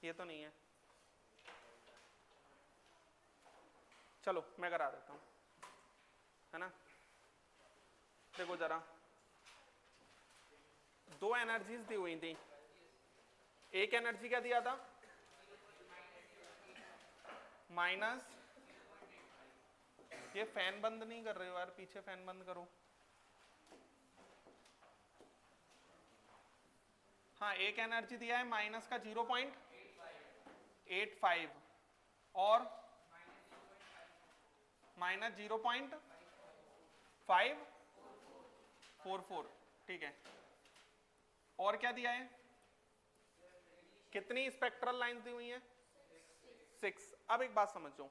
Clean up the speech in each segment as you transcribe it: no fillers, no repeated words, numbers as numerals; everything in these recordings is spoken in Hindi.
ये तो नहीं है, चलो मैं करा देता हूं, है ना। देखो जरा, दो एनर्जीज दी हुई थी, एक एनर्जी क्या दिया था, माइनस, ये फैन बंद नहीं कर रहे हो यार, पीछे फैन बंद करो। हाँ, एक एनर्जी दिया है माइनस का 0.85 और माइनस 0.544, ठीक है। और क्या दिया है, कितनी स्पेक्ट्रल लाइंस दी हुई हैं, 6। अब एक बात समझो,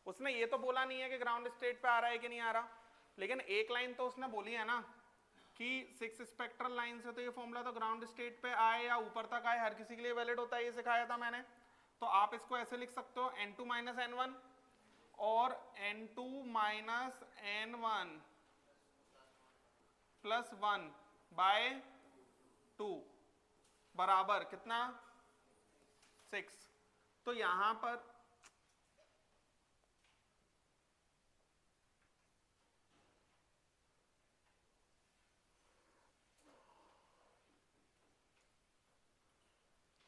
उसने ये तो बोला नहीं है कि ग्राउंड स्टेट पे आ रहा है कि नहीं आ रहा, लेकिन एक लाइन तो उसने बोली है ना कि 6 स्पेक्ट्रल लाइन से तो ये फॉर्मूला तो ग्राउंड स्टेट पे आए या ऊपर तक आए हर किसी के लिए वैलिड होता है, ये सिखाया था मैंने। तो आप इसको ऐसे लिख सकते हो n2 माइनस n1 और n2 minus n1 plus 1 bye 2 बराबर कितना, 6। तो यहां पर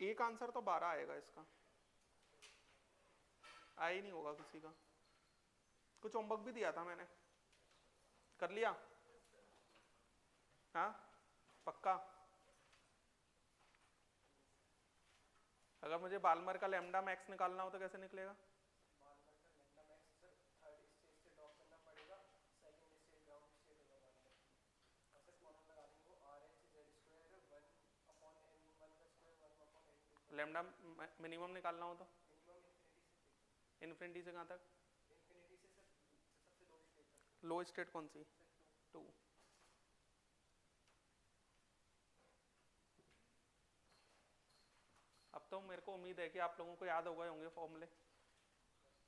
एक आंसर तो 12 आएगा इसका, आ ही नहीं होगा किसी का। कुछ होमवर्क भी दिया था मैंने, कर लिया, हाँ पक्का। अगर मुझे बाल्मर का लैम्डा मैक्स निकालना हो तो कैसे निकलेगा, लैम्डा मिनिमम निकालना हो तो इन्फिनिटी से कहाँ तक, लो स्टेट कौन सी, 2। अब तो मेरे को उम्मीद है कि आप लोगों को याद हो गए होंगे फॉर्मूले,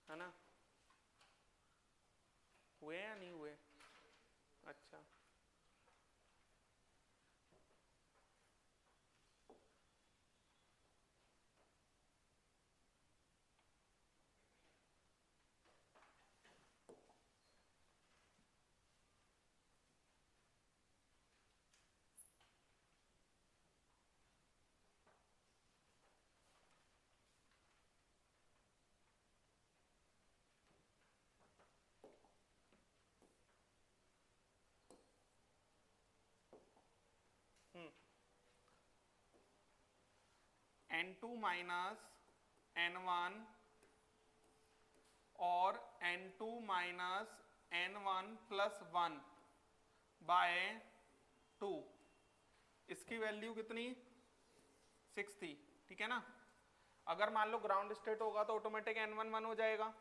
है ना। हुए या नहीं हुए, अच्छा। n2 माइनस n1 और n2 minus n1 plus 1 bye 2, इसकी वैल्यू कितनी, 6 थी, ठीक है ना। अगर मान लो ग्राउंड स्टेट होगा तो ऑटोमेटिक n1 1 हो जाएगा,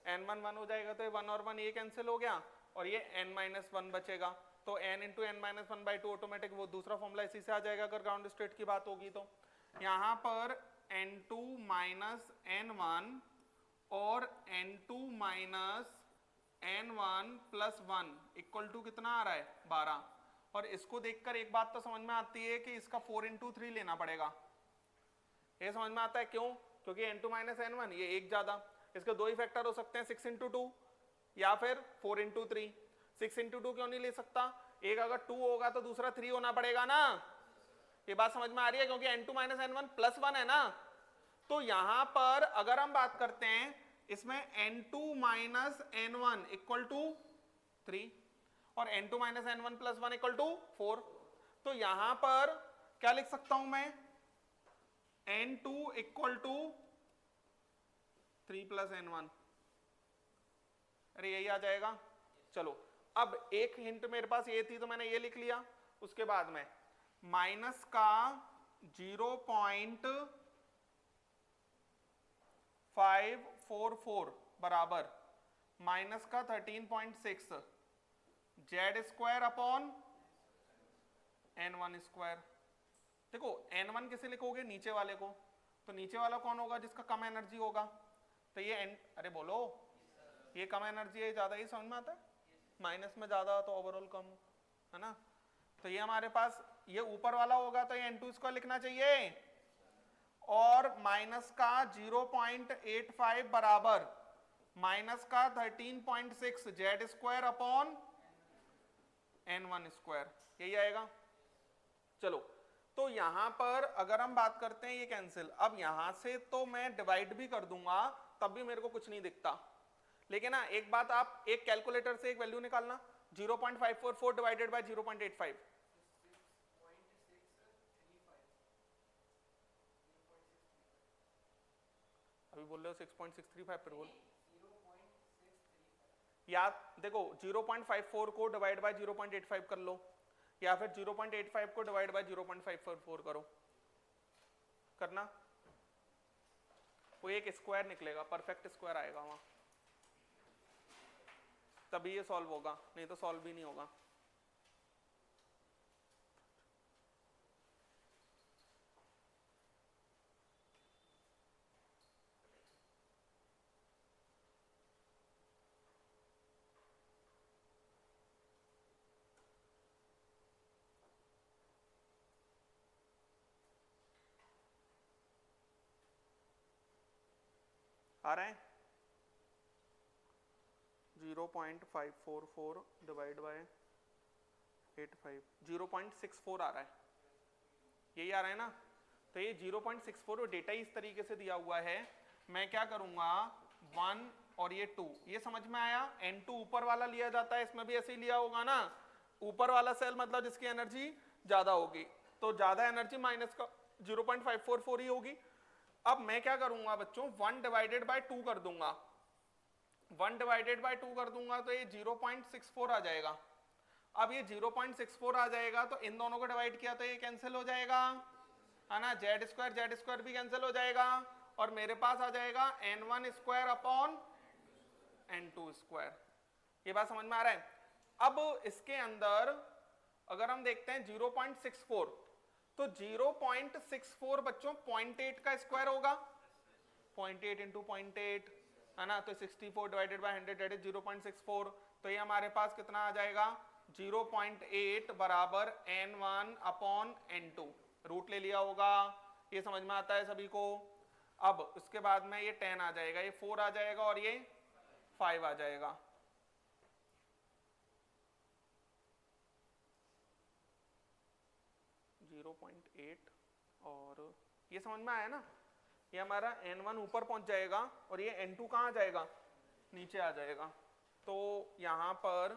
n1 1 हो जाएगा तो ये 1 और 1 ये कैंसिल हो गया और ये n माइनस 1 बचेगा, तो n into n minus 1 by 2 automatic वो दूसरा फॉर्मूला इसी से आ जाएगा अगर ग्राउंड स्टेट की बात होगी तो। यहाँ पर n2 माइनस n1 और n2 minus n1 plus 1 equal to कितना आ रहा है, 12। और इसको देखकर एक बात तो समझ में आती है कि इसका 4 इंटू 3 लेना पड़ेगा, ये समझ में आता है क्यों, क्योंकि n2 माइनस n1 ये एक ज्यादा, इसके दो ही फैक्टर हो सकते हैं, 6 इंटू 2 या फिर 4 इंटू 3। 6 इंटू 2 क्यों नहीं ले सकता, एक अगर 2 होगा तो दूसरा 3 होना पड़ेगा ना, ये बात समझ में आ रही है, क्योंकि n2 माइनस n1 प्लस 1 है ना। तो यहां पर अगर हम बात करते हैं इसमें n2 minus n1 equal to 3 और n2 minus n1 plus 1 equal to 4, तो यहां पर क्या लिख सकता हूं मैं, n2 equal to 3 plus n1, अरे यही आ जाएगा। चलो अब एक हिंट मेरे पास ये थी तो मैंने ये लिख लिया, उसके बाद में माइनस का 0.544 बराबर माइनस का 13.6 Z square upon n1 square. देखो n1 किसे लिखोगे, नीचे वाले को, तो नीचे वाला कौन होगा जिसका कम एनर्जी होगा, तो ये अरे बोलो, ये कम एनर्जी है, ज्यादा ही समझ में आता है, माइनस में ज्यादा तो ओवरऑल कम, है ना। तो ये हमारे पास ये ऊपर वाला होगा तो ये n2 स्क्वायर लिखना चाहिए और माइनस का 0.85 बराबर माइनस का 13.6 Z square upon n1 square, यही आएगा। चलो तो यहां पर अगर हम बात करते हैं ये कैंसिल, अब यहां से तो मैं डिवाइड भी कर दूंगा तब भी मेरे को कुछ नहीं दिखता, लेकिन ना एक बात आप एक कैलकुलेटर से एक वैल्यू निकालना, 0.544 डिवाइडेड बाय 0.85, अभी बोल रहे हो 6.635, फिर बोल याद देखो 0.54 को डिवाइड बाय 0.85 कर लो, या फिर 0.85 को डिवाइड बाय 0.544 करो, करना वो एक स्क्वायर निकलेगा, परफेक्ट स्क्वायर आएगा वहां, तभी ये सॉल्व होगा, नहीं तो सॉल्व भी नहीं होगा। आ रहे हैं 0.544 डिवाइड बाय 85, 0.64 आ रहा है, यही आ रहा है ना। तो ये 0.64 डेटा इस तरीके से दिया हुआ है, मैं क्या करूंगा 1 और ये 2, ये समझ में आया। n2 ऊपर वाला लिया जाता है, इसमें भी ऐसे ही लिया होगा ना, ऊपर वाला सेल मतलब जिसकी एनर्जी ज्यादा होगी, तो ज्यादा एनर्जी माइनस का 0.544 ही होगी। अब मैं क्या करूंगा बच्चों 1 डिवाइडेड बाय 2 कर दूंगा, 1 डिवाइडेड बाय 2 कर दूंगा तो ये 0.64 आ जाएगा। अब ये 0.64 आ जाएगा तो इन दोनों को डिवाइड किया तो ये कैंसिल हो जाएगा, है ना, जेड स्क्वायर भी कैंसिल हो जाएगा, और मेरे पास आ जाएगा n1 square upon n2 square. ये बात समझ में आ रहा है। अब इसके अंदर अगर हम देखते हैं 0.64, तो 0.64 बच्चों 0.8 का स्क्वायर होगा, 0.8 इंटू 0.8 है ना, तो 64 डिवाइडेड बाय 100 दैट इज 0.64, तो ये हमारे पास कितना आ जाएगा 0.8 बराबर n1 अपॉन n2, रूट ले लिया होगा, ये समझ में आता है सभी को। अब उसके बाद में ये 10 आ जाएगा, ये 4 आ जाएगा और ये 5 आ जाएगा। और ये समझ में आया ना, ये हमारा n1 ऊपर पहुंच जाएगा और ये n2 कहाँ आ जाएगा, नीचे आ जाएगा। तो यहां पर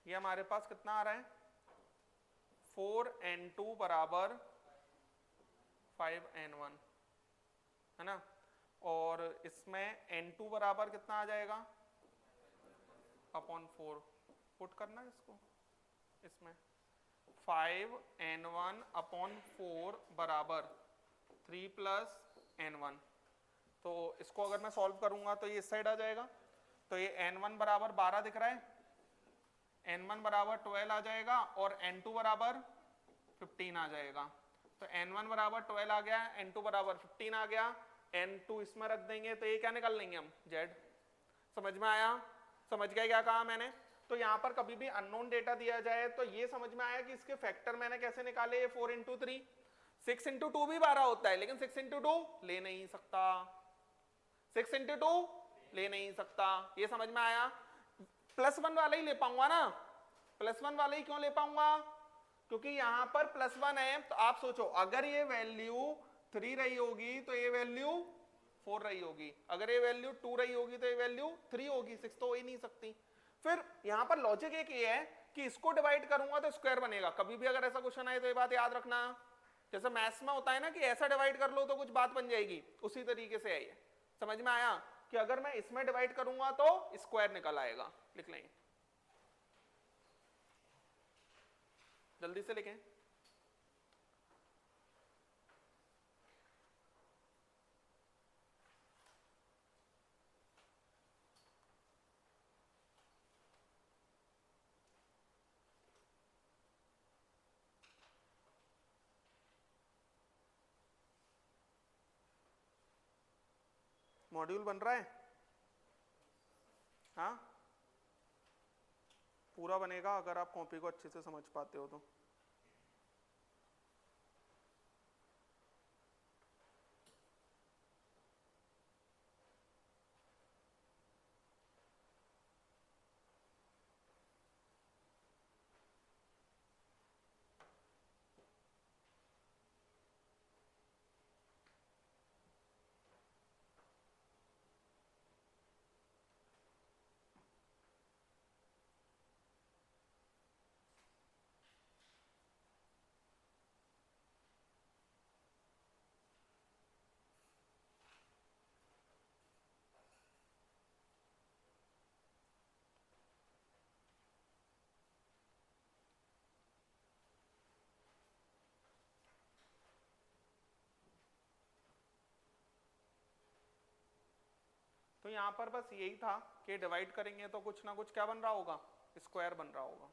ये हमारे पास कितना आ रहा है 4n2 बराबर 5n1, है ना, और इसमें n2 बराबर कितना आ जाएगा अपॉन 4, पुट करना है इसको, इसमें 5n1 अपॉन 4 बराबर 3 प्लस n1, तो इसको अगर मैं सॉल्व करूंगा तो ये इस साइड आ जाएगा, तो ये n1 बराबर 12 दिख रहा है, n1 बराबर 12 आ जाएगा और n2 बराबर 15 आ जाएगा। तो n1 बराबर 12 आ गया, n2 बराबर 15 आ गया, n2 इसमें रख देंगे तो ये क्या निकाल लेंगे हम z। समझ में आया, समझ गए क्या कहा मैंने। तो यहाँ पर कभी भी अननोन डेटा दिया जाए तो ये समझ में आया कि इसके फैक्टर मैंने कैसे निकाले, ये 4 इंटू 3, 6 इंटू 2 भी 12 होता है, लेकिन 6 इंटू 2 ले नहीं सकता, 6 इंटू 2 ले नहीं सकता, ये समझ में आया। +1 वाला ही ले पाऊंगा ना, +1 वाला ही क्यों ले पाऊंगा, क्योंकि यहां पर +1 है, तो आप सोचो अगर ये वैल्यू 3 रही होगी तो ये वैल्यू 4 रही होगी, अगर ये वैल्यू 2 रही होगी तो ये वैल्यू 3 होगी, 6 तो हो ही नहीं सकती। फिर यहां पर लॉजिक एक ये है कि इसको डिवाइड करूंगा तो स्क्वायर बनेगा, कभी भी अगर ऐसा क्वेश्चन आए तो ये बात याद रखना, जैसे मैथ्स में होता है ना कि ऐसा डिवाइड कर लो तो कुछ बात बन जाएगी, उसी तरीके से है ये। समझ में आया कि अगर मैं इसमें डिवाइड करूंगा तो स्क्वायर निकल आएगा, लिख लेंगे, जल्दी से लिखें। मॉड्यूल बन रहा है, हाँ पूरा बनेगा अगर आप कॉपी को अच्छे से समझ पाते हो तो। तो यहाँ पर बस यही था कि डिवाइड करेंगे तो कुछ ना कुछ क्या बन रहा होगा, स्क्वायर बन रहा होगा।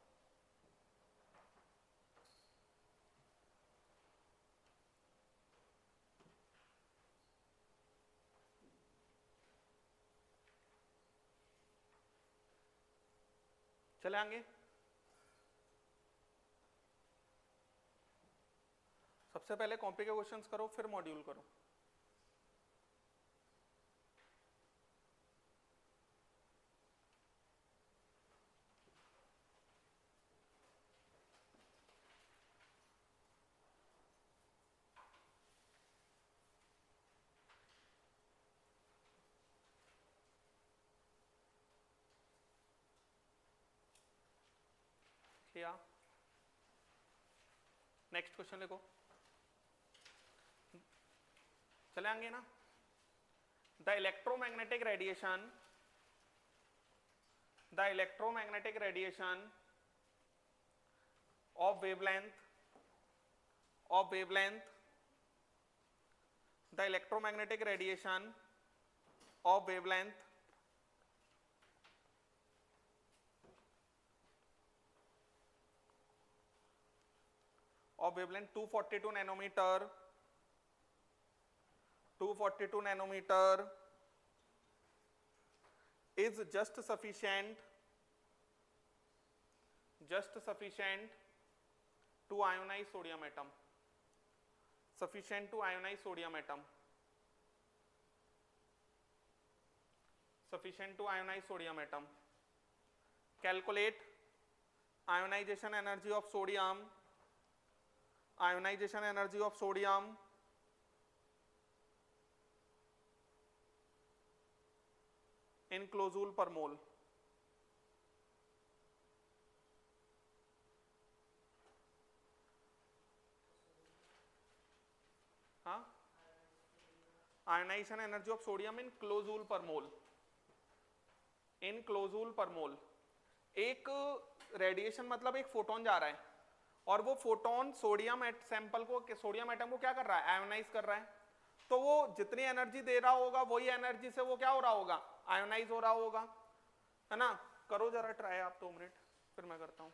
चले आगे। सबसे पहले कॉपी के क्वेश्चंस करो, फिर मॉड्यूल करो। किया, नेक्स्ट क्वेश्चन लिखो। चले आएंगे ना। The electromagnetic radiation of wavelength the electromagnetic radiation of wavelength of wavelength 242 nanometer is just sufficient to ionize sodium atom. Sufficient to ionize sodium atom. Sufficient to ionize sodium atom. Calculate ionization energy of sodium. Ionization energy of sodium in kilojoule per mole. हाँ, ionization energy of sodium in kilojoule per mole. In kilojoule per मोल। एक रेडिएशन मतलब एक फोटोन जा रहा है और वो फोटोन सोडियम सैंपल को, सोडियम एटम को क्या कर रहा है, आयोनाइज कर रहा है। तो वो जितनी एनर्जी दे रहा होगा वही एनर्जी से वो क्या हो रहा होगा, आयोनाइज हो रहा होगा, है ना। करो जरा ट्राई आप 2 मिनट, फिर मैं करता हूँ।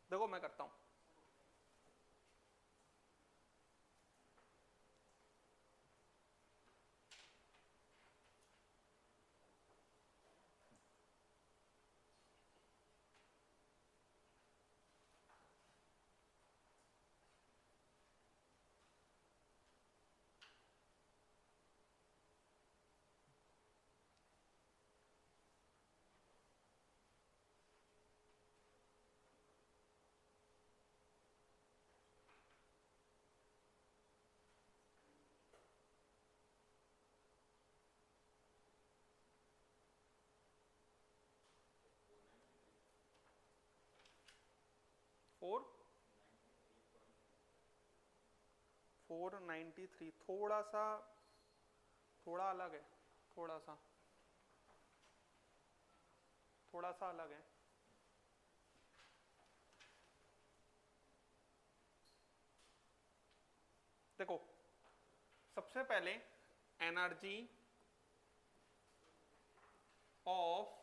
देखो मैं करता हूं। फोर 493, थोड़ा अलग है, थोड़ा सा। थोड़ा सा अलग है। देखो सबसे पहले एनर्जी ऑफ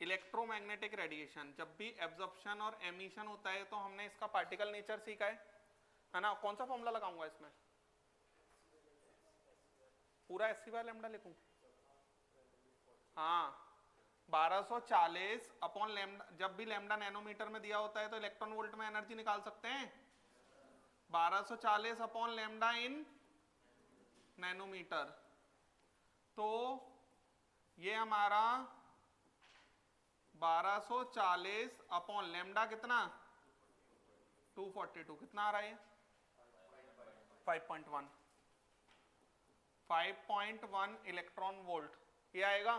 इलेक्ट्रोमैग्नेटिक रेडिएशन, जब भी एब्जॉर्प्शन और एमिशन होता है तो हमने इसका पार्टिकल नेचर सीखा है ना। कौन सा फॉर्मूला लगाऊंगा इसमें? पूरा एस सी बाय लैम्डा लिखूं? हाँ 1240 अपॉन लैम्डा, जब भी लैम्डा नैनोमीटर में दिया होता है तो इलेक्ट्रॉन वोल्ट में एनर्जी निकाल सकते हैं। 1240 अपॉन लैम्डा इन नैनोमीटर, तो ये हमारा 1240 अपॉन लैम्डा कितना 242, कितना आ रहा है 5.1 इलेक्ट्रॉन वोल्ट ये आएगा।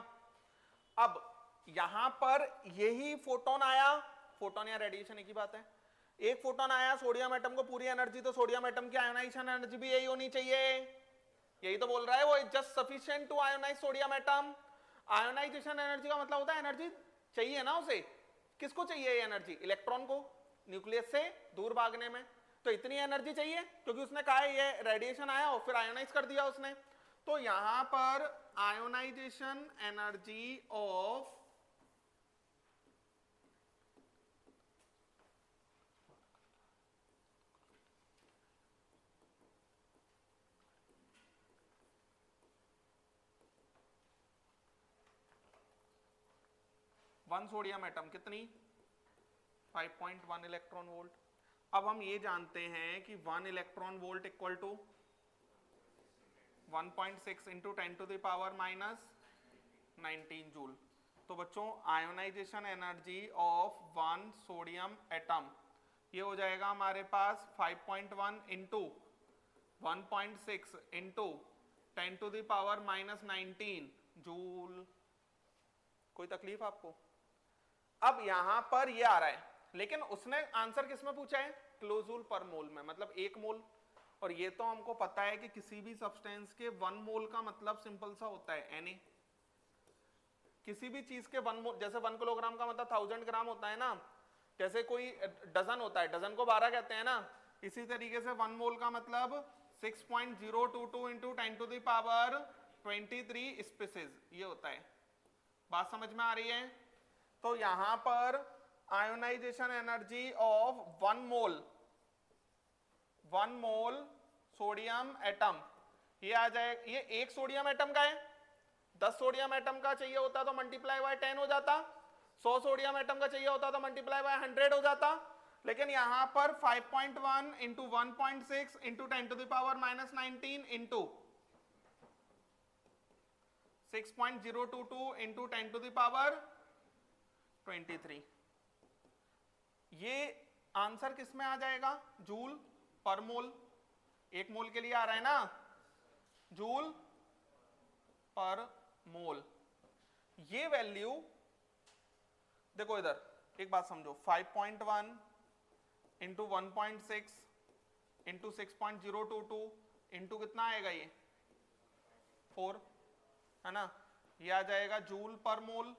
अब यहां पर यही फोटोन आया, फोटोन या रेडिएशन एक ही बात है, एक फोटोन आया सोडियम एटम को पूरी एनर्जी, तो सोडियम एटम की आयोनाइजेशन एनर्जी भी यही होनी चाहिए, यही तो बोल रहा है वो, just sufficient to ionize sodium atom. Ionization energy का मतलब होता है एनर्जी चाहिए ना उसे, किसको चाहिए ये एनर्जी? इलेक्ट्रॉन को न्यूक्लियस से दूर भागने में, तो इतनी एनर्जी चाहिए क्योंकि उसने कहा है ये रेडिएशन आया और फिर आयोनाइज कर दिया उसने। तो यहां पर ionization energy of one sodium atom कितनी 5.1 इलेक्ट्रॉन वोल्ट। अब हम ये जानते हैं कि 1 electron volt equal to 1.6 into 10 to the power minus 19 joule. तो बच्चों ionization energy of 1 sodium atom ये हो जाएगा हमारे पास 5.1 into 1.6 into 10 to the power minus 19 joule. कोई तकलीफ आपको? अब यहां पर ये आ रहा है, लेकिन उसने आंसर किस में पूछा है? किलोजूल पर मोल में, मतलब 1 मोल। और ये तो हमको पता है कि किसी भी सब्सटेंस के 1 मोल का मतलब सिंपल सा होता है Na। किसी भी चीज के 1 मोल, जैसे 1 किलोग्राम का मतलब 1000 ग्राम होता है ना, जैसे कोई डजन होता है, डजन को 12 कहते हैं ना, इसी तरीके से 1 मोल का मतलब 6.022 into 10 to the power 23 species ये होता है। बात समझ में आ रही है? तो यहां पर ionization energy of 1 mole sodium atom ये आ जाए, ये एक सोडियम एटम का है, 10 सोडियम एटम का चाहिए होता तो मल्टीप्लाई बाय 10 हो जाता, 100 सोडियम एटम का चाहिए होता तो मल्टीप्लाई बाय 100 हो जाता। लेकिन यहां पर 5.1 into 1.6 into 10 to the power minus 19 into 6.022 into 10 to the power 23, ये आंसर किस में आ जाएगा? जूल पर मोल। 1 मोल के लिए आ रहा है ना, जूल पर मोल। ये वैल्यू देखो इधर एक बात समझो, 5.1 इंटू 1.6 इंटू 6.022 इंटू कितना आएगा ये 4 है ना, ये आ जाएगा जूल पर मोल।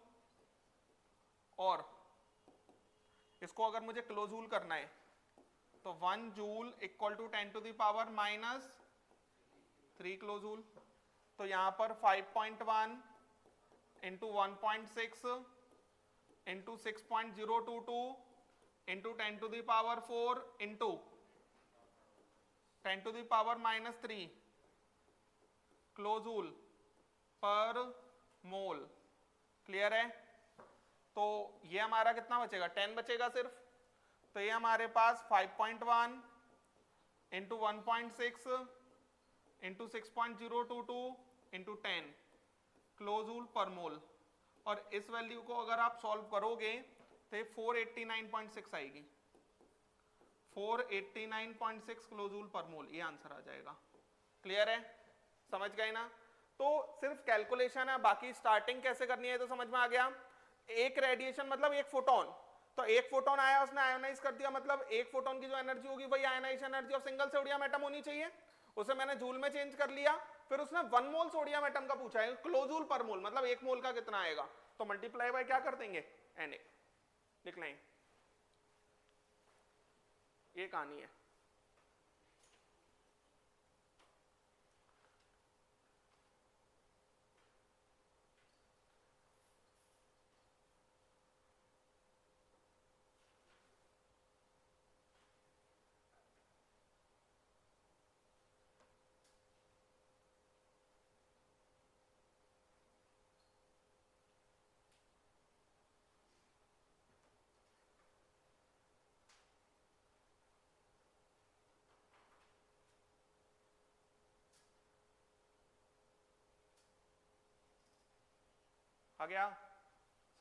और इसको अगर मुझे किलोजूल करना है तो 1 joule equal to 10 to the power minus 3 kilojoule. तो यहां पर 5.1 into 1.6 into 6.022 into 10 to the power 4 into 10 to the power minus 3 kilojoule per mole. Clear है? तो ये हमारा कितना बचेगा? 10 बचेगा सिर्फ। तो ये हमारे पास 5.1 into 1.6 into 6.022 into 10 kilojoule per मोल। और इस वैल्यू को अगर आप सॉल्व करोगे तो 489.6 आएगी, 489.6 किलोजूल पर मोल, ये आंसर आ जाएगा। क्लियर है? समझ गए ना? तो सिर्फ कैलकुलेशन है, बाकी स्टार्टिंग कैसे करनी है तो समझ में आ गया। एक रेडिएशन मतलब एक फोटोन, तो एक फोटोन आया उसने आयोनाइज कर दिया, मतलब एक फोटोन की जो एनर्जी होगी वही ionization energy of single sodium atom होनी चाहिए, उसे मैंने जूल में चेंज कर लिया। फिर उसने 1 मोल सोडियम एटम का पूछा है, किलोजूल पर मोल मतलब 1 मोल का कितना आएगा, तो मल्टीप्लाई बाय क्या कर देंगे Na लिख लें। ये कहानी है। आ गया,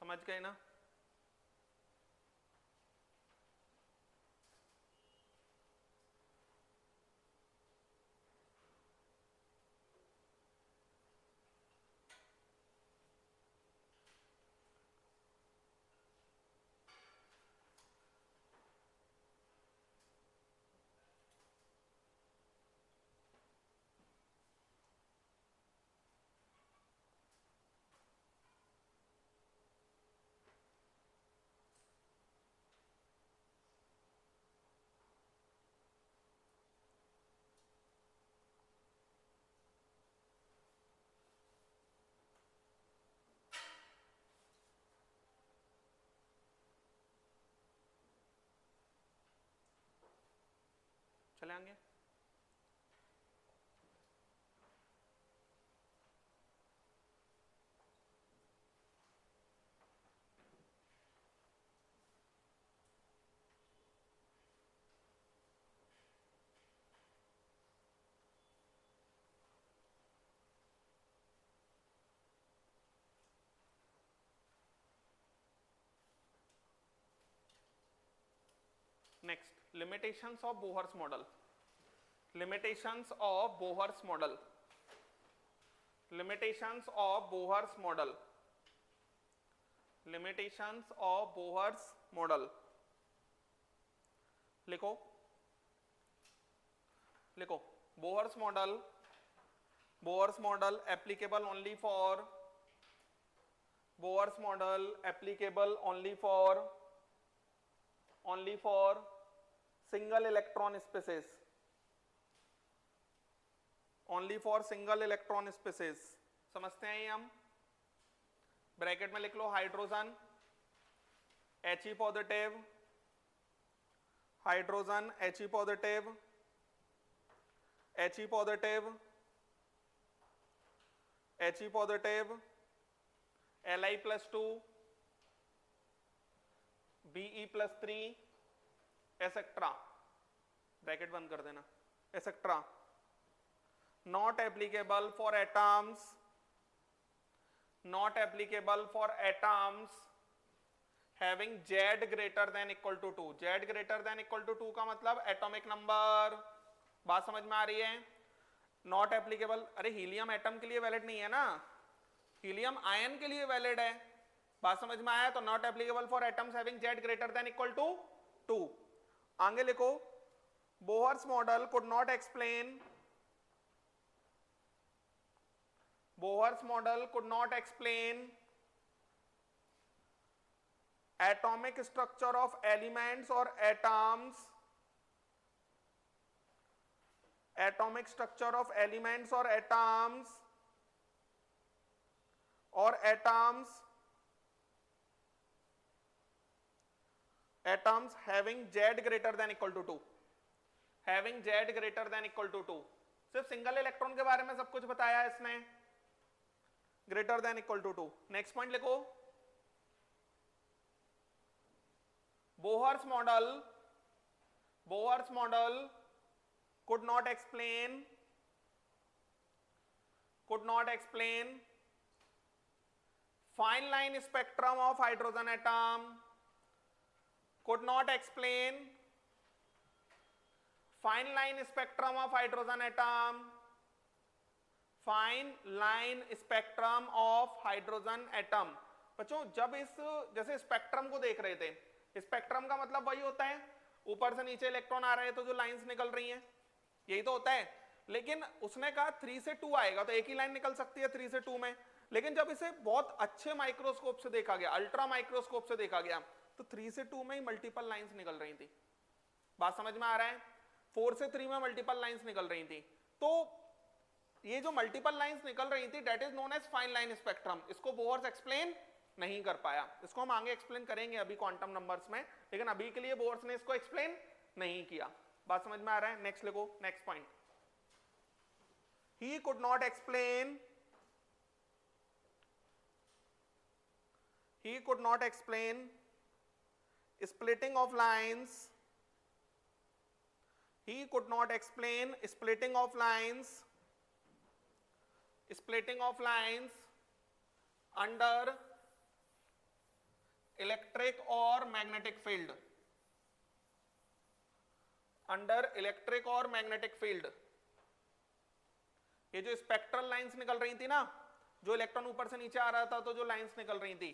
समझ गए ना? चले आएंगे। Next, limitations of Bohr's model. Limitations of Bohr's model. Limitations of Bohr's model. Limitations of Bohr's model लिखो, लिखो। Bohr's model, Bohr's model applicable only for, Bohr's model applicable only for single electron species, only for single electron species. समझते हैं ये हम? ब्रैकेट में लिख लो hydrogen He positive, hydrogen He positive, He positive, He positive, Li+2, Be+3 etcetera, bracket बंद कर देना, etcetera. Not applicable for atoms, not applicable for atoms having Z greater than equal to 2। Z greater than equal to 2 का मतलब एटॉमिक नंबर, बात समझ में आ रही है? नॉट एप्लीकेबल, अरे हीलियम एटम के लिए वैलिड नहीं है ना, हीलियम आयन के लिए वैलिड है, बात समझ में आया? तो not applicable for atoms having Z greater than equal to 2। आगे लिखो, Bohr's model could not explain, Bohr's model could not explain atomic structure of elements or atoms, atomic structure of elements or atoms, atoms having Z greater than equal to 2, having Z greater than equal to 2। सिर्फ सिंगल इलेक्ट्रॉन के बारे में सब कुछ बताया है इसने, greater than equal to 2। Next point लिखो, Bohr's model could not explain fine line spectrum of hydrogen atom, could not explain fine line spectrum of hydrogen atom, fine line spectrum of hydrogen atom. बच्चों जब इस जैसे स्पेक्ट्रम को देख रहे थे, स्पेक्ट्रम का मतलब वही होता है ऊपर से नीचे इलेक्ट्रॉन आ रहे हैं तो जो लाइंस निकल रही हैं, यही तो होता है। लेकिन उसने कहा 3 से 2 आएगा तो एक ही लाइन निकल सकती है 3 से 2 में, लेकिन जब इसे बहुत अच्छे माइक्रोस्कोप से देखा गया, अल्ट्रा माइक्रोस्कोप से देखा गया, तो 3 से 2 में ही मल्टीपल लाइंस निकल रही थी। बात समझ में आ रहा है? 4 से 3 में मल्टीपल लाइंस निकल रही थी। तो ये जो मल्टीपल लाइंस निकल रही थी that is known as fine line spectrum. इसको बोहर्स एक्सप्लेन नहीं कर पाया, इसको हम आगे एक्सप्लेन करेंगे अभी क्वांटम नंबर्स में, लेकिन अभी के लिए बोहर्स ने इसको एक्सप्लेन नहीं किया। बात समझ में आ रहा है? नेक्स्ट लिखो, next point. He could not explain splitting of lines. He could not explain splitting of lines under electric or magnetic field. Under electric or magnetic field. ये जो स्पेक्ट्रल लाइंस निकल रही थी ना, जो इलेक्ट्रॉन ऊपर से नीचे आ रहा था तो जो लाइंस निकल रही थी,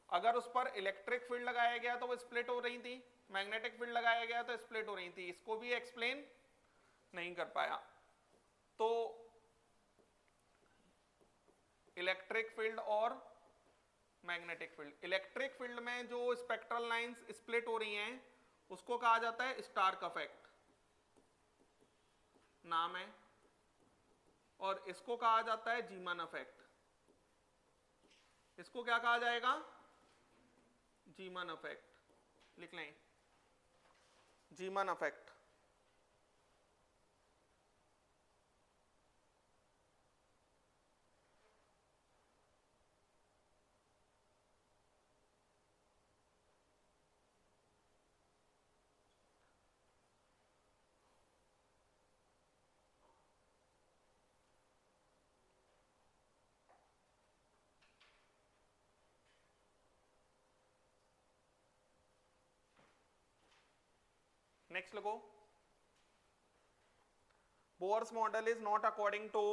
अगर उस पर इलेक्ट्रिक फील्ड लगाया गया तो वो स्प्लिट हो रही थी, मैग्नेटिक फील्ड लगाया गया तो स्प्लिट हो रही थी। इसको भी एक्सप्लेन नहीं कर पाया। तो इलेक्ट्रिक फील्ड और मैग्नेटिक फील्ड, इलेक्ट्रिक फील्ड में जो स्पेक्ट्रल लाइंस स्प्लिट हो रही हैं उसको कहा जाता है स्टार्क इफेक्ट, नाम है, और इसको कहा जाता है जीमन इफेक्ट। इसको क्या कहा जाएगा? Zeeman effect. लिख लें, जीमन इफेक्ट। नेक्स्ट लिखो, Bohr's model is not according to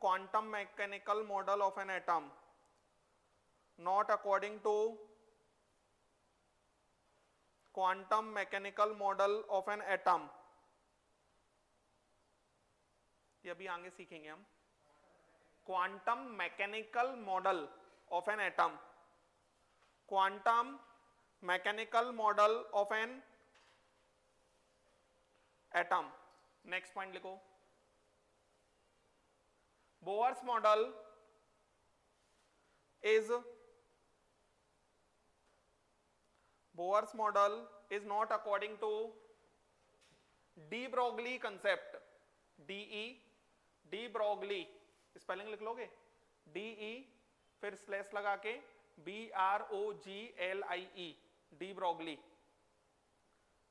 quantum mechanical model of an atom, not according to quantum mechanical model of an atom। ये अभी आगे सीखेंगे हम। Quantum mechanical model of an atom, quantum mechanical model of an atom. Next point लिखो, Bohr's model is not according to de Broglie concept, de Broglie, spelling लिख लोगे, DE फिर स्लैश लगा के BROGLIE,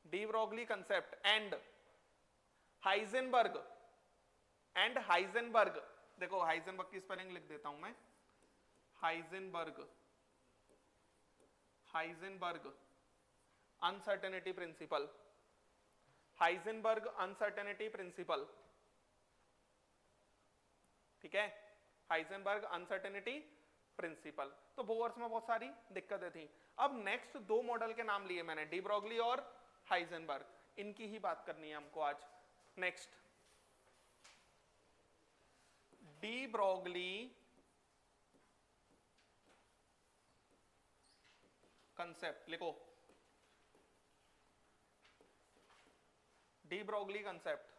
de Broglie concept and Heisenberg, देखो हाइजेनबर्ग की स्पेलिंग लिख देता हूं मैं, Heisenberg uncertainty principle, Heisenberg uncertainty principle, ठीक है, हाइजेनबर्ग अनसर्टेनिटी प्रिंसिपल। तो बोर्स में बहुत सारी दिक्कतें थी। अब नेक्स्ट दो मॉडल के नाम लिए मैंने, डी ब्रोगली और हाइजेनबर्ग, इनकी ही बात करनी है हमको आज। नेक्स्ट, डी ब्रोगली कंसेप्ट लिखो, de Broglie concept.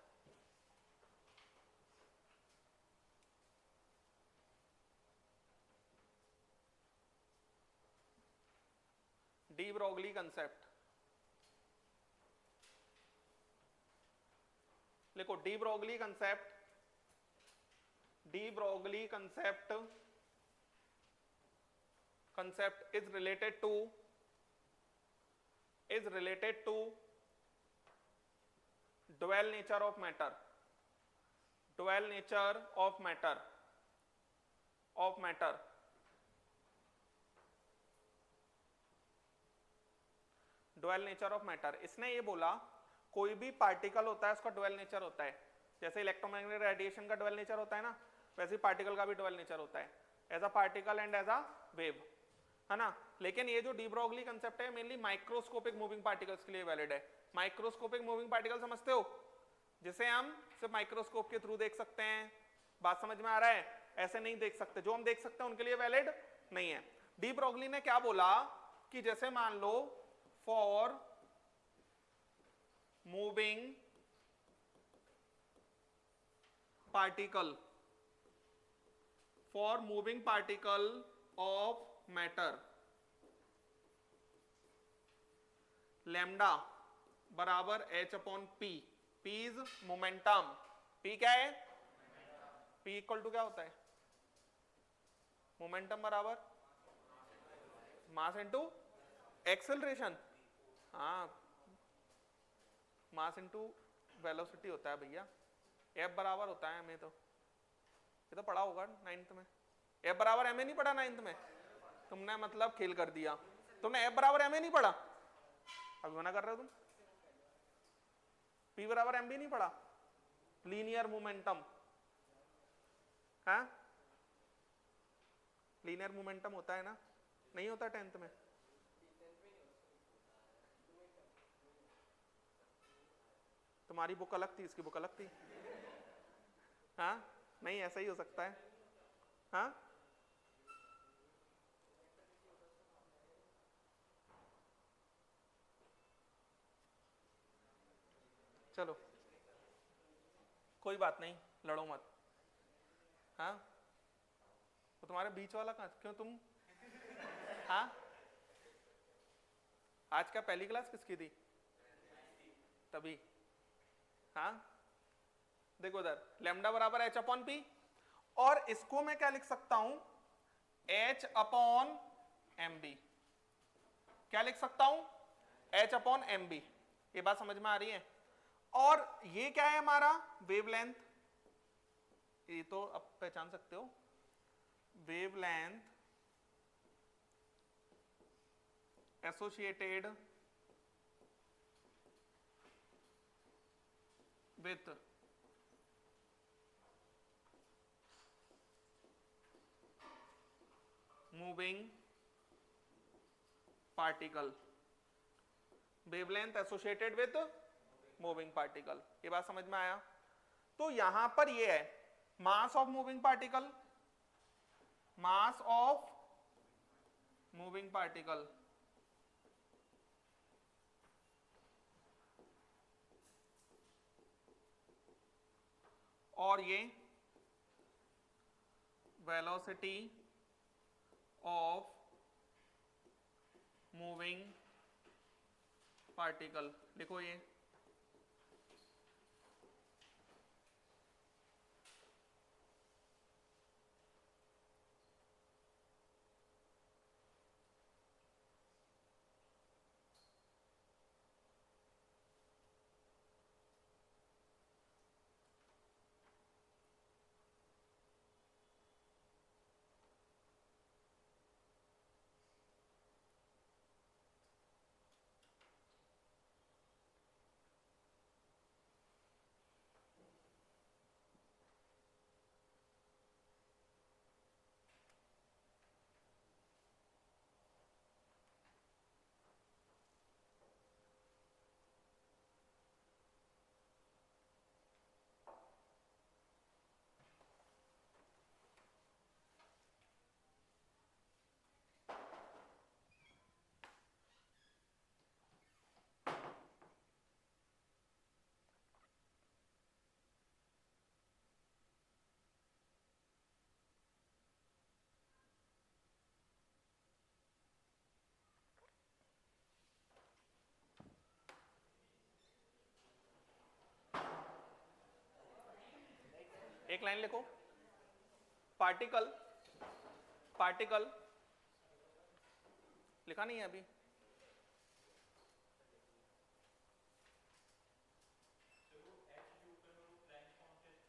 De Broglie concept लिखो, de Broglie concept is related to dual nature of matter, dual nature of matter, dual nature of matter. इसने ये बोला कोई भी पार्टिकल होता है उसका डुअल नेचर होता है, जैसे इलेक्ट्रोमैग्नेटिक रेडिएशन का डुअल नेचर होता है ना, वैसे पार्टिकल का भी डुअल नेचर होता है, as a particle and as a wave. है ना। लेकिन ये जो डी ब्रोगली कंसेप्ट है मेनली माइक्रोस्कोपिक मूविंग पार्टिकल्स के लिए वैलिड है। माइक्रोस्कोपिक मूविंग पार्टिकल समझते हो, जिसे हम सिर्फ माइक्रोस्कोप के थ्रू देख सकते हैं। बात समझ में आ रहा है? ऐसे नहीं देख सकते, जो हम देख सकते हैं उनके लिए वैलिड नहीं है। डी ब्रोगली ने क्या बोला कि जैसे मान लो for moving particle, for moving particle of matter, lambda बराबर h upon P, P is momentum, P क्या है, पी इक्वल टू क्या होता है, मोमेंटम बराबर मास इनटू एक्सेलरेशन। हाँ, मास इनटू वेलोसिटी होता है भैया, एफ बराबर होता है, हमें तो ये तो पढ़ा होगा 9th में। एफ बराबर एम ए नहीं पढ़ा 9th में? तुमने मतलब खेल कर दिया, तुमने एफ बराबर एम ए नहीं पढ़ा, अभी मना कर रहे हो तुम। पी बराबर एम बी नहीं पढ़ा, लीनियर मोमेंटम, हाँ लीनियर मोमेंटम होता है ना, नहीं होता 10th में? तुम्हारी बुक अलग थी, इसकी बुक अलग थी। हाँ नहीं, ऐसा ही हो सकता है। हाँ चलो कोई बात नहीं, लड़ो मत। हाँ तो तुम्हारे बीच वाला कहाँ, क्यों तुम, हाँ आज क्या पहली क्लास किसकी थी तभी? हाँ देखो उधर लैम्डा बराबर h अपॉन पी, और इसको मैं क्या लिख सकता हूं, h अपॉन एम बी। क्या लिख सकता हूं, h अपॉन एम बी। ये बात समझ में आ रही है? और ये क्या है हमारा वेवलेंथ, ये तो अब पहचान सकते हो, wavelength associated with moving particle, wavelength associated with moving particle. ये बात समझ में आया? तो यहां पर ये है mass of moving particle, mass of moving particle और ये वेलोसिटी ऑफ मूविंग पार्टिकल। लिखो ये, एक लाइन लिखो, पार्टिकल, पार्टिकल लिखा नहीं है अभी,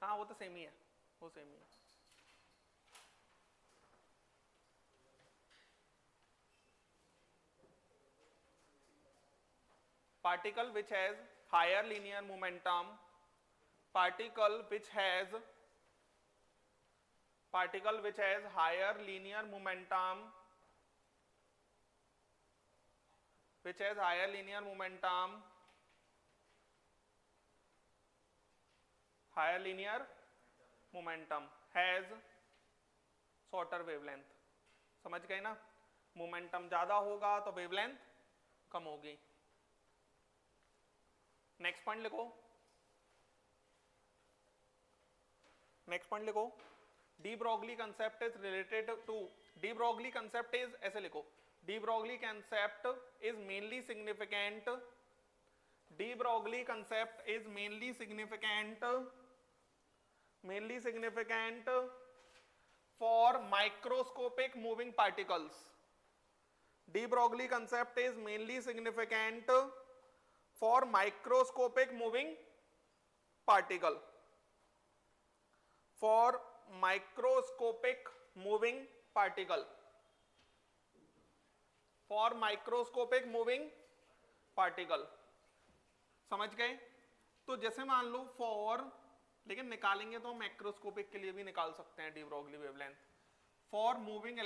हाँ वो तो सेम ही है, वो सेम ही है। particle which has higher linear momentum, particle which has higher linear momentum which has higher linear momentum, has shorter wavelength. समझ गए ना? मोमेंटम ज्यादा होगा तो वेवलेंथ कम होगी. नेक्स्ट पॉइंट लिखो. De Broglie concept is related to, de Broglie concept is, ऐसे लिखो, de Broglie concept is mainly significant, de Broglie concept is mainly significant for microscopic moving particles. De Broglie concept is mainly significant for microscopic moving particle. For microscopic moving particle. For microscopic moving particle. समझ गए? तो जैसे मान लो for, लेकिन निकालेंगे तो मैक्रोस्कोपिक के लिए भी निकाल सकते हैं de Broglie wavelength. For moving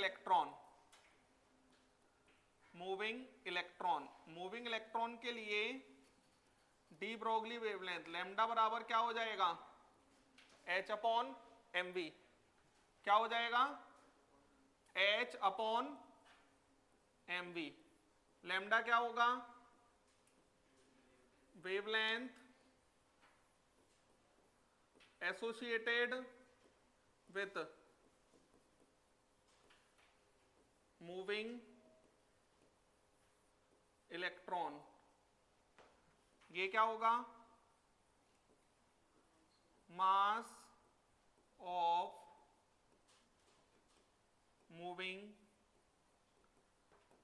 electron के लिए डी ब्रॉगली वेवलेंथ लैम्डा बराबर क्या हो जाएगा? H upon mv. क्या हो जाएगा? H upon mv. लैम्डा क्या होगा? Wavelength associated with moving electron. ये क्या होगा? मास ऑफ मूविंग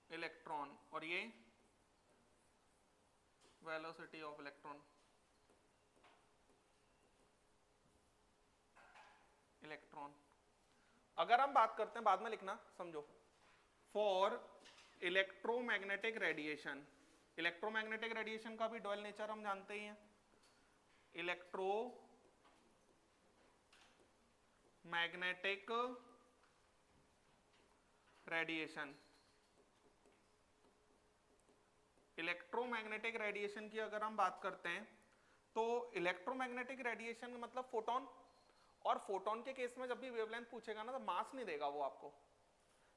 इलेक्ट्रॉन, और ये वेलोसिटी ऑफ इलेक्ट्रॉन. अगर हम बात करते हैं, बाद में लिखना, समझो, for electromagnetic radiation. Electromagnetic radiation का भी डुअल नेचर हम जानते ही हैं. Electromagnetic radiation. इलेक्ट्रोमैग्नेटिक रेडिएशन की अगर हम बात करते हैं तो इलेक्ट्रोमैग्नेटिक रेडिएशन मतलब फोटोन, और फोटोन के केस में जब भी वेवलेंथ पूछेगा ना तो मास नहीं देगा वो आपको,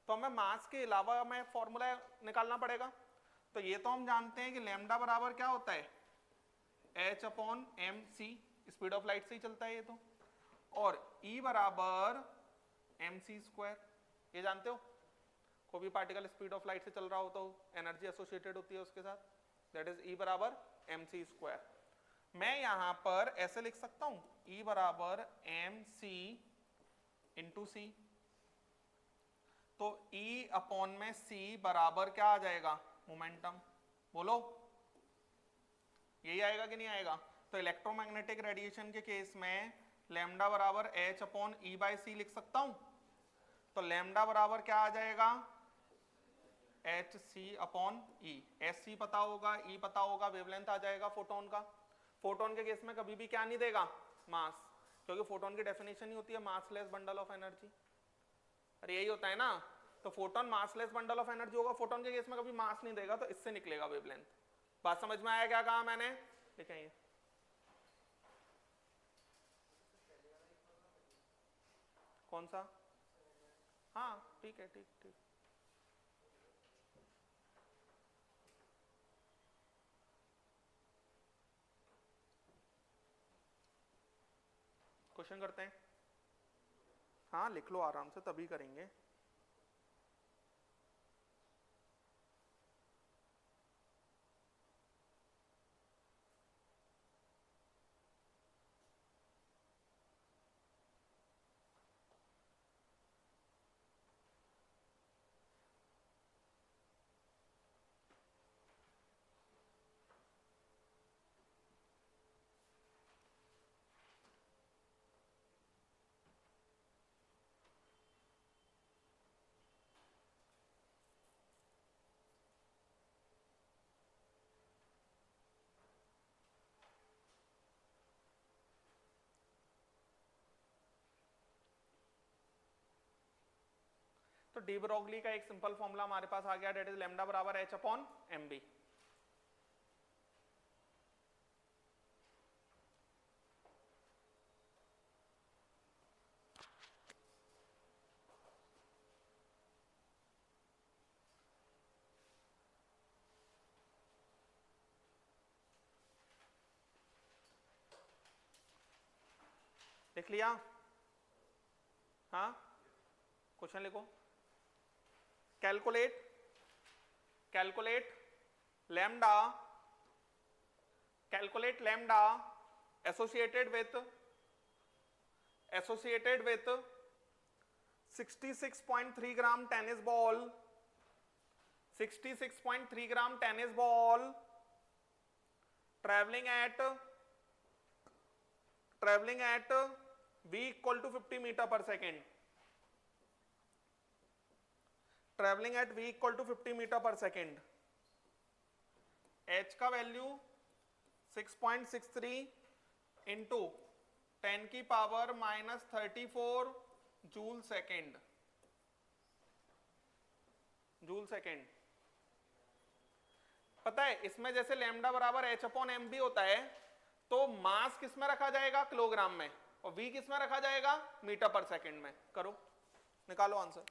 तो हमें मास के अलावा हमें फॉर्मूला निकालना पड़ेगा. तो ये तो हम जानते हैं कि लैम्डा बराबर क्या होता है? H upon m c. Speed of light से ही चलता है ये तो. और E बराबर mc². ये जानते हो, कोई भी पार्टिकल स्पीड ऑफ लाइट से चल रहा हो तो एनर्जी एसोसिएटेड होती है उसके साथ, दैट इज E बराबर mc². मैं यहां पर ऐसे लिख सकता हूं, E बराबर mc इंटू सी. तो E अपॉन में C बराबर क्या आ जाएगा? मोमेंटम. बोलो, यही आएगा कि नहीं आएगा? तो इलेक्ट्रोमैग्नेटिक रेडिएशन के केस में लैम्डा बराबर H अपॉन E बाई सी लिख सकता हूं. तो लैम्डा बराबर क्या आ जाएगा? HC upon E. SC पता होगा, E पता होगा, वेवलेंथ आ जाएगा फोटोन का. फोटोन के केस में कभी भी क्या नहीं देगा? मास, क्योंकि फोटोन की डेफिनेशन ही होती है मासलेस बंडल ऑफ एनर्जी. अरे यही होता है ना. तो photon massless bundle of energy होगा, फोटोन के केस में कभी मास नहीं देगा, तो इससे निकलेगा वेवलेंथ. बात समझ में आया क्या कहा मैंने? लिखेंगे. कौन सा? हाँ ठीक है, ठीक ठीक. क्वेश्चन करते हैं. हाँ लिख लो आराम से, तभी करेंगे. तो डी ब्रॉगली का एक सिंपल फॉर्मूला हमारे पास आ गया, डेट इज लैम्डा बराबर H अपॉन mv. लिख लिया? हाँ, क्वेश्चन लिखो। Calculate lambda associated with 66.3 gram tennis ball, 66.3 gram tennis ball traveling at v equal to 50 meter per second, traveling at v equal to 50 meter per second, h का वैल्यू 6.63 इंटू 10 की पावर -34 जूल सेकेंड, पता है इसमें जैसे लैम्डा बराबर h अपॉन एम भी होता है, तो मास किस में रखा जाएगा? किलोग्राम में, और v किस में रखा जाएगा? मीटर पर सेकंड में। करो, निकालो आंसर।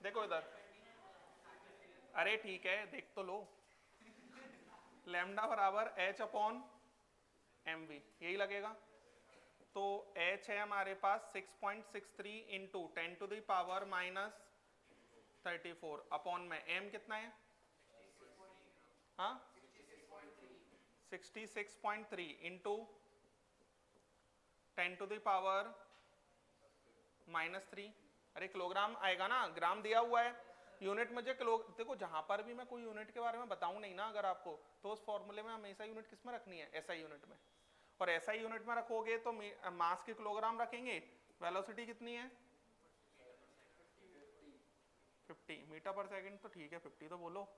देखो इधर, अरे ठीक है देख तो लो, लैम्डा बराबर h अपॉन mv, यही लगेगा। तो h है हमारे पास 6.63 into 10 to the power minus 34 upon में m कितना है, हाँ 66.3 इंटू 10 टू द पावर -3। अरे किलोग्राम आएगा ना, ग्राम दिया हुआ है, यूनिट मुझे किलो, देखो जहां पर भी मैं कोई यूनिट के बारे में बताऊं नहीं ना अगर आपको, तो उस फॉर्मूले में हमेशा यूनिट किस में रखनी है, एसआई यूनिट में। और एसआई यूनिट में रखोगे तो मास के किलोग्राम रखेंगे, वेलोसिटी कितनी है 50 मीटर पर सेकंड, तो ठीक है 50 तो बोलो।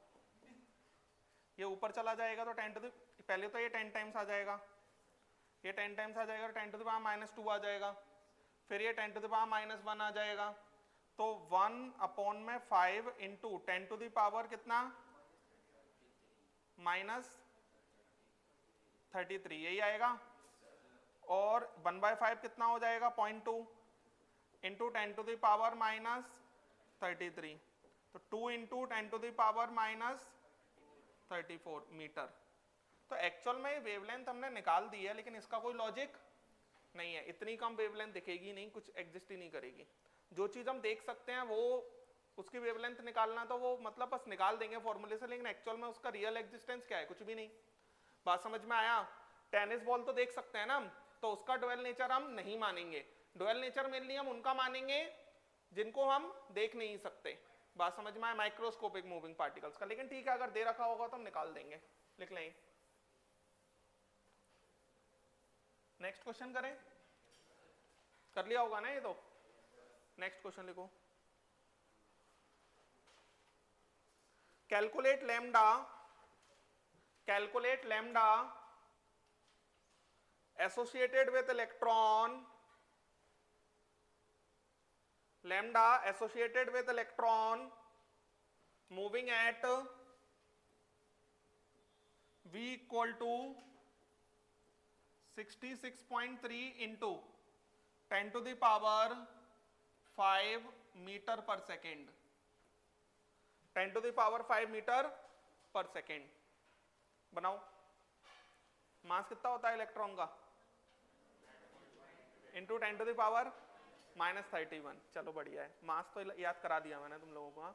ये ऊपर चला जाएगा तो 10 टू द, पहले तो ये 10 टाइम्स आ जाएगा, ये 10 टाइम्स आ जाएगा, 10 टू द पावर -2 आ जाएगा, फिर ये 10 टू द पावर -1 आ जाएगा, तो 1 अपॉन में 5 इंटू 10 टू द पावर कितना -33, यही आएगा। और 1/5 कितना हो जाएगा 0.2 इंटू 10 टू द पावर -33, तो 2 into 10 to the power -34 metre. तो एक्चुअल में वेवलेंथ हमने निकाल दी है, लेकिन इसका कोई लॉजिक नहीं है, इतनी कम वेवलेंथ दिखेगी नहीं, कुछ एग्जिस्ट ही नहीं करेगी। जो चीज हम देख सकते हैं वो उसकी वेवलेंथ निकालना तो वो मतलब बस निकाल देंगे फॉर्मूले से, लेकिन एक्चुअल में उसका रियल एग्जिस्टेंस क्या है, कुछ भी नहीं। बात समझ में आया? टेनिस बॉल तो देख सकते हैं ना हम, तो उसका डुअल नेचर हम नहीं मानेंगे, डुअल नेचर मेनली हम उनका मानेंगे जिनको हम देख नहीं सकते। बात समझ में आया? माइक्रोस्कोपिक मूविंग पार्टिकल्स का। लेकिन ठीक है, अगर दे रखा होगा तो हम निकाल देंगे, लिख लें। नेक्स्ट क्वेश्चन करें, कर लिया होगा ना ये तो। नेक्स्ट क्वेश्चन लिखो, calculate lambda associated with electron, lambda associated with electron moving at v equal to 66.3 into 10 to the power 5 metre per second, 10 to the power 5 metre per second. बनाओ, मास कितना होता है इलेक्ट्रॉन का, इंटू 10 टू द पावर -31। चलो बढ़िया है, मास तो याद करा दिया मैंने तुम लोगों को।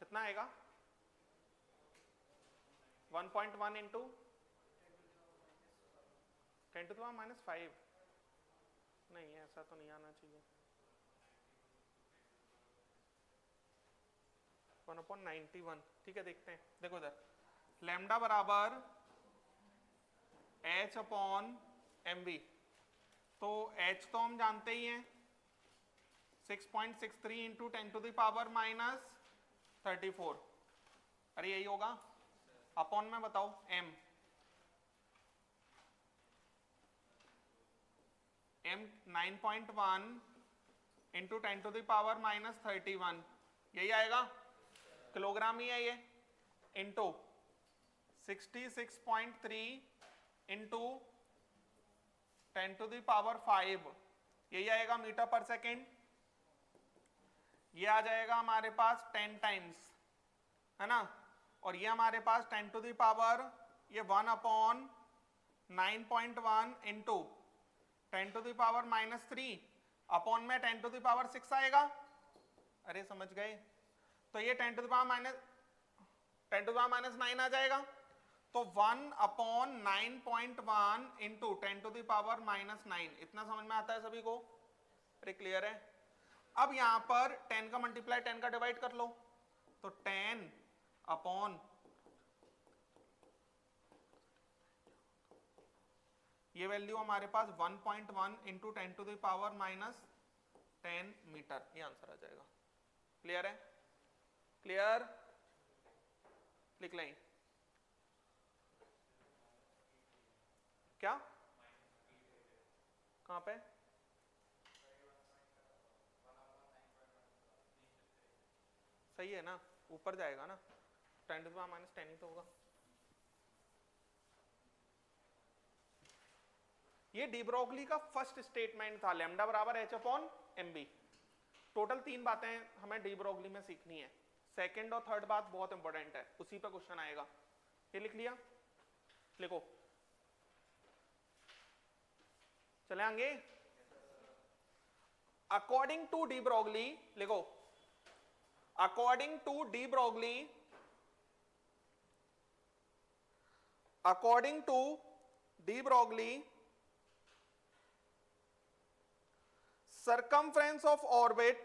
कितना आएगा 1.1 इंटू 10 टू द पावर -5, नहीं ऐसा तो नहीं आना चाहिए, 1/91। ठीक है, देखते हैं। देखो इधर, लैम्डा बराबर h अपॉन mv, तो h तो हम जानते ही हैं 6.63 इंटू 10 टू द पावर -34, अरे यही होगा। अपॉन में बताओ m, m 9.1 into 10 to the power -31, यही आएगा, किलोग्राम ही है ये, इंटू 66.3 इंटू 10⁵, यही आएगा मीटर पर सेकेंड। ये आ जाएगा हमारे पास 10 टाइम्स, है ना, और ये हमारे पास 10⁻, ये 1/9.1 इंटू 10⁻³ अपॉन में 10⁻6 आएगा। अरे समझ गए? तो ये 10⁻9 आ जाएगा। तो 1/9.1 इंटू 10⁻⁻9, इतना समझ में आता है सभी को? अरे क्लियर है? अब यहां पर 10 का मल्टीप्लाई 10 का डिवाइड कर लो, तो 10 अपॉन ये वैल्यू हमारे पास 1.1 इंटू 10⁻10 मीटर, ये आंसर आ जाएगा। क्लियर है? क्लियर? लिख लें क्या? कहां पे? सही है ना, ऊपर जाएगा ना, 10⁻10 ही तो होगा। ये डी ब्रोगली का फर्स्ट स्टेटमेंट था, लैम्डा बराबर h/mb। टोटल 3 बातें हमें डी ब्रोगली में सीखनी है। सेकंड और थर्ड बात बहुत इंपॉर्टेंट है, उसी पर क्वेश्चन आएगा। ये लिख लिया? लिखो, चले आगे। अकॉर्डिंग टू डी ब्रोगली, लिखो, according to de Broglie, according to de Broglie, circumference of orbit,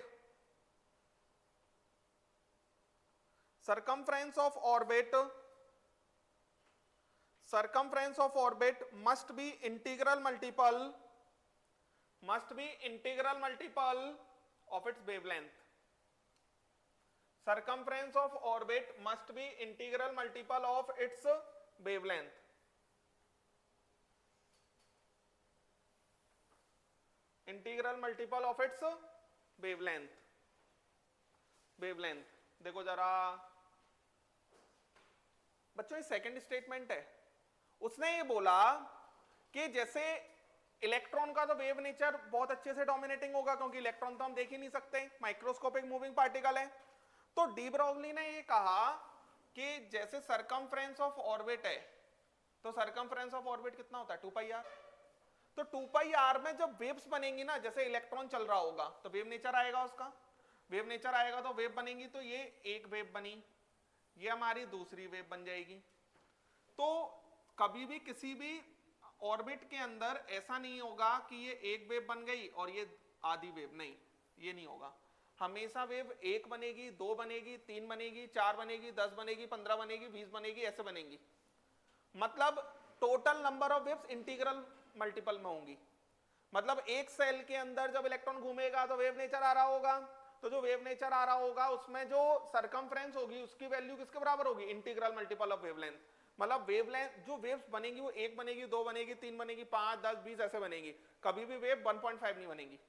circumference of orbit, circumference of orbit must be integral multiple, must be integral multiple of its wavelength. Circumference of orbit must be integral multiple of its wavelength. Integral multiple of its wavelength. Wavelength देखो जरा बच्चों, ये सेकंड स्टेटमेंट है। उसने ये बोला कि जैसे इलेक्ट्रॉन का तो वेव नेचर बहुत अच्छे से डोमिनेटिंग होगा, क्योंकि इलेक्ट्रॉन तो हम देख ही नहीं सकते, माइक्रोस्कोपिक मूविंग पार्टिकल है। तो डी ब्रोगली ने ये कहा कि जैसे सरकमफ्रेंस ऑफ ऑर्बिट है, तो सरकमफ्रेंस ऑफ ऑर्बिट कितना होता है? 2πr। तो 2πr में जब वेव्स बनेंगी ना, जैसे इलेक्ट्रॉन चल रहा होगा तो वेव नेचर आएगा, उसका वेव नेचर आएगा तो वेव बनेगी। तो ये एक वेव बनी, ये हमारी दूसरी वेव बन जाएगी। तो कभी भी किसी भी ऑर्बिट के अंदर ऐसा नहीं होगा कि ये एक वेव बन गई और ये आधी वेव, नहीं, ये नहीं होगा। हमेशा वेव 1 बनेगी, 2 बनेगी, 3 बनेगी, 4 बनेगी, 10 बनेगी, 15 बनेगी, 20 बनेगी, ऐसे बनेगी। मतलब total number of waves integral multiple में होंगी। मतलब एक सेल के अंदर जब इलेक्ट्रॉन घूमेगा तो वेव नेचर आ रहा होगा, तो जो वेव नेचर आ रहा होगा उसमें जो सरकमफ्रेंस होगी उसकी वैल्यू किसके बराबर होगी? Integral multiple of wavelength. मतलब वेवलेंथ जो वेव्स बनेगी वो 1 बनेगी, 2 बनेगी, 3 बनेगी, 5, 10, 20 ऐसे बनेगी। कभी भी वेव 1.5 नहीं बनेगी।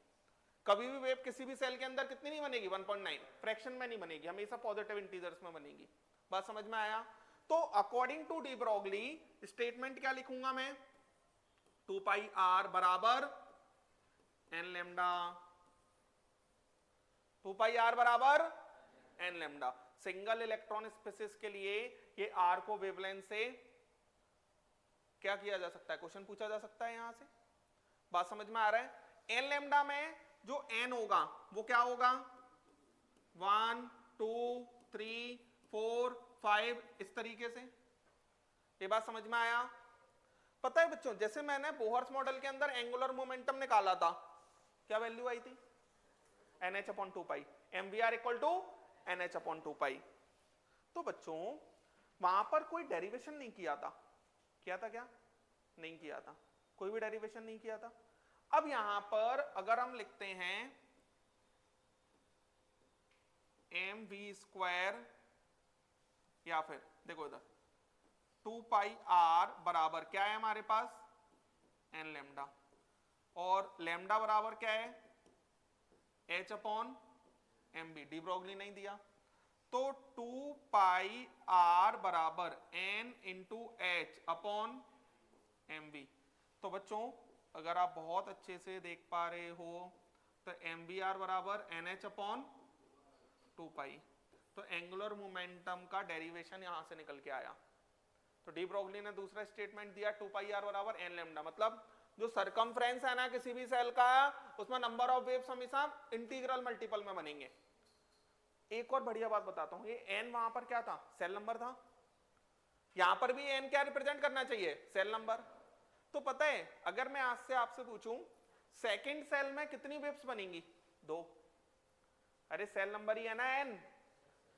कभी भी वेव किसी भी सेल के अंदर कितनी नहीं बनेगी? 1.9 फ्रैक्शन में नहीं बनेगी, हमेशा पॉजिटिव इंटीजर्स में बनेगी। बात समझ में आया? तो according to de Broglie statement क्या लिखूंगा मैं? 2πr बराबर n लैम्डा, 2πr बराबर n lambda. Single electron species के लिए ये r को वेवलेंथ से क्या किया जा सकता है? क्वेश्चन पूछा जा सकता है यहां से। बात समझ में आ रहा है? n लैम्डा में जो n होगा वो क्या होगा? 1 2 3 4 5 इस तरीके से। ये बात समझ में आया? पता है बच्चों, जैसे मैंने बोहर्स मॉडल के अंदर एंगुलर मोमेंटम निकाला था, क्या वैल्यू आई थी? nh/2π, mvr equal to nh/2π। तो बच्चों वहां पर कोई डेरिवेशन नहीं किया था। किया था क्या? नहीं किया था, कोई भी डेरिवेशन नहीं किया था। अब यहां पर अगर हम लिखते हैं mv² या फिर देखो इधर 2πr बराबर क्या है हमारे पास? n लैम्डा, और लैम्डा बराबर क्या है? h/mb। डी ब्रोगली नहीं दिया, तो 2 पाई आर बराबर n into h upon m v. तो बच्चों अगर आप बहुत अच्छे से देख पा रहे हो तो एम वी आर बराबर एन एच अपॉन 2 पाई। तो एंगुलर मोमेंटम का डेरिवेशन यहां से निकल के आया। तो डी ब्रोगली ने दूसरा स्टेटमेंट दिया 2 पाई आर बराबर एन लैम्डा, मतलब जो सरकमफ्रेंस है ना किसी भी सेल का, उसमें नंबर ऑफ वेव्स हमेशा इंटीग्रल मल्टीपल में बनेंगे। एक और बढ़िया बात बताता हूं, ये एन वहां पर क्या था, सेल नंबर था। यहां पर भी एन क्या रिप्रेजेंट करना चाहिए, सेल नंबर। तो पता है अगर मैं आज से आपसे पूछूं सेकंड सेल में कितनी वेव्स बनेंगी, 2। अरे सेल नंबर ही है ना एन,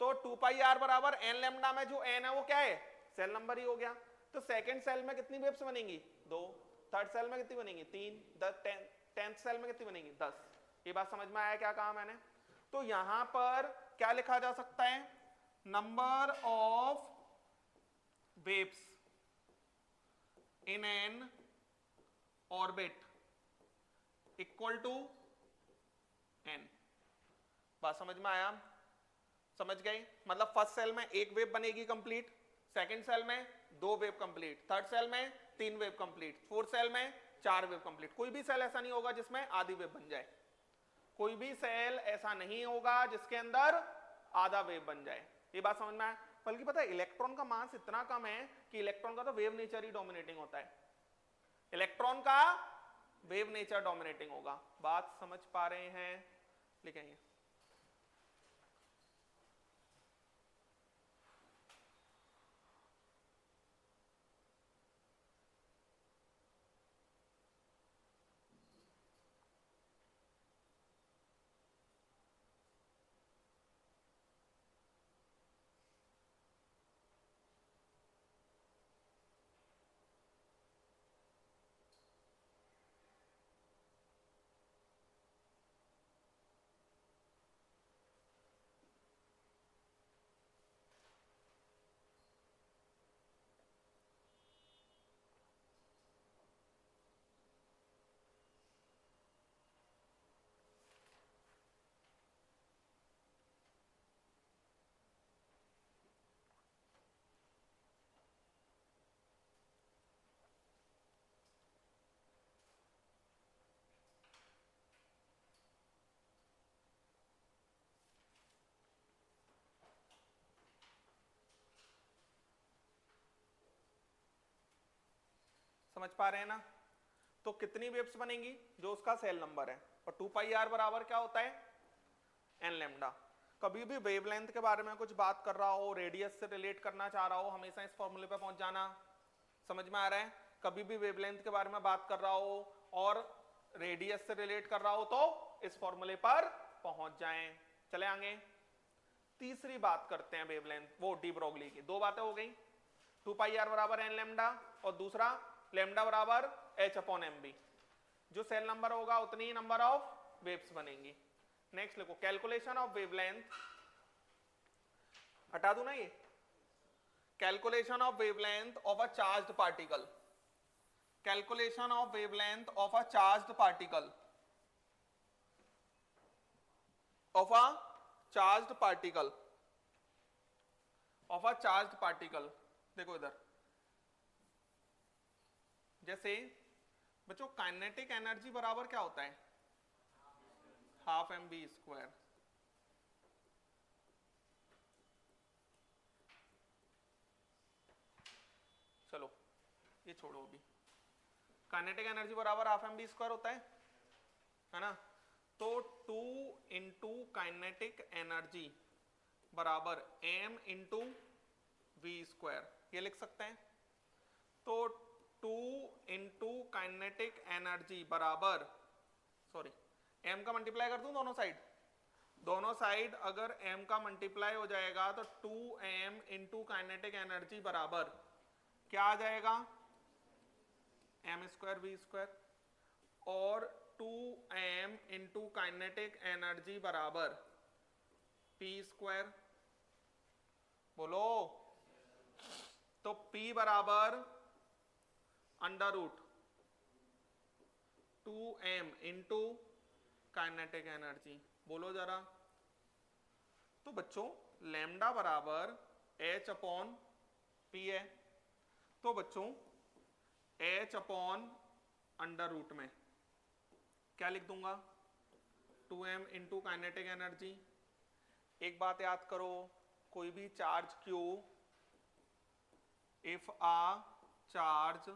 तो 2 पाई आर बराबर एन लैम्डा में जो एन है वो क्या है, सेल नंबर ही हो गया। तो सेकंड सेल में कितनी वेव्स बनेंगी, 2। थर्ड सेल में कितनी बनेंगी, 3। टेंथ सेल में कितनी बनेंगी, 10। ये बात समझ में आया क्या कहा मैंने। तो यहां पर क्या लिखा जा सकता है, number of waves in an orbit equal to n. बात समझ में आया, समझ गए। मतलब फर्स्ट सेल में एक वेव बनेगी कंप्लीट, सेकंड सेल में 2 वेव कंप्लीट, थर्ड सेल में 3 वेव कंप्लीट, फोर्थ सेल में 4 वेव कंप्लीट। कोई भी सेल ऐसा नहीं होगा जिसमें आधी वेव बन जाए, कोई भी सेल ऐसा नहीं होगा जिसके अंदर आधा वेव बन जाए। ये बात समझ में आया। बल्कि पता है इलेक्ट्रॉन का मास इतना कम है कि इलेक्ट्रॉन का तो वेव नेचर ही डोमिनेटिंग होता है, इलेक्ट्रॉन का वेव नेचर डोमिनेटिंग होगा। बात समझ पा रहे हैं, लिखेंगे। समझ पा रहे हैं ना। तो कितनी वेव्स बनेंगी, जो उसका सेल नंबर है, और 2 पाई आर बराबर क्या होता है, एन लैम्डा। कभी भी वेवलेंथ के बारे में कुछ बात कर रहा हो, रेडियस से रिलेट करना चाह रहा हो, हमेशा इस फॉर्मूले पे पहुंच जाना। समझ में आ रहा है। कभी भी वेवलेंथ के बारे में बात कर रहा हो और रेडियस से रिलेट कर रहा हो तो इस फॉर्मूले पर पहुंच जाएं। चले आगे, तीसरी बात करते हैं वेवलेंथ, वो डी ब्रोगली की। 2 बातें हो गई, 2 पाई आर बराबर एन लैम्डा, और दूसरा लैम्डा बराबर एच अपॉन एम बी। जो सेल नंबर होगा उतनी ही नंबर ऑफ वेव्स बनेंगी। नेक्स्ट लिखो, कैलकुलेशन ऑफ वेवलेंथ, हटा दूं ना ये, calculation of wavelength of a charged particle, calculation of wavelength of a charged particle, of a charged particle, of a charged particle. देखो इधर, जैसे बच्चों काइनेटिक एनर्जी बराबर क्या होता है, हाफ एम बी स्क्वायर। चलो ये छोड़ो अभी, काइनेटिक एनर्जी बराबर हाफ एम बी स्क्वायर होता है ना। तो 2 इंटू काइनेटिक एनर्जी बराबर m इंटू वी स्क्वायर, ये लिख सकते हैं। तो 2 इंटू काइनेटिक एनर्जी बराबर, सॉरी m का मल्टीप्लाई कर दूं दोनों साइड अगर m का मल्टीप्लाई हो जाएगा तो 2m इंटू काइनेटिक एनर्जी बराबर क्या आ जाएगा, m स्क्वायर वी स्क्वायर, और 2m इंटू काइनेटिक एनर्जी बराबर p स्क्वायर। बोलो, तो p बराबर under root 2m into kinetic energy. बोलो जरा। तो बच्चों लैम्डा बराबर h अपॉन p है। तो बच्चों h अपॉन अंडर रूट में क्या लिख दूंगा 2m इंटू काइनेटिक एनर्जी। एक बात याद करो, कोई भी charge q, if a charge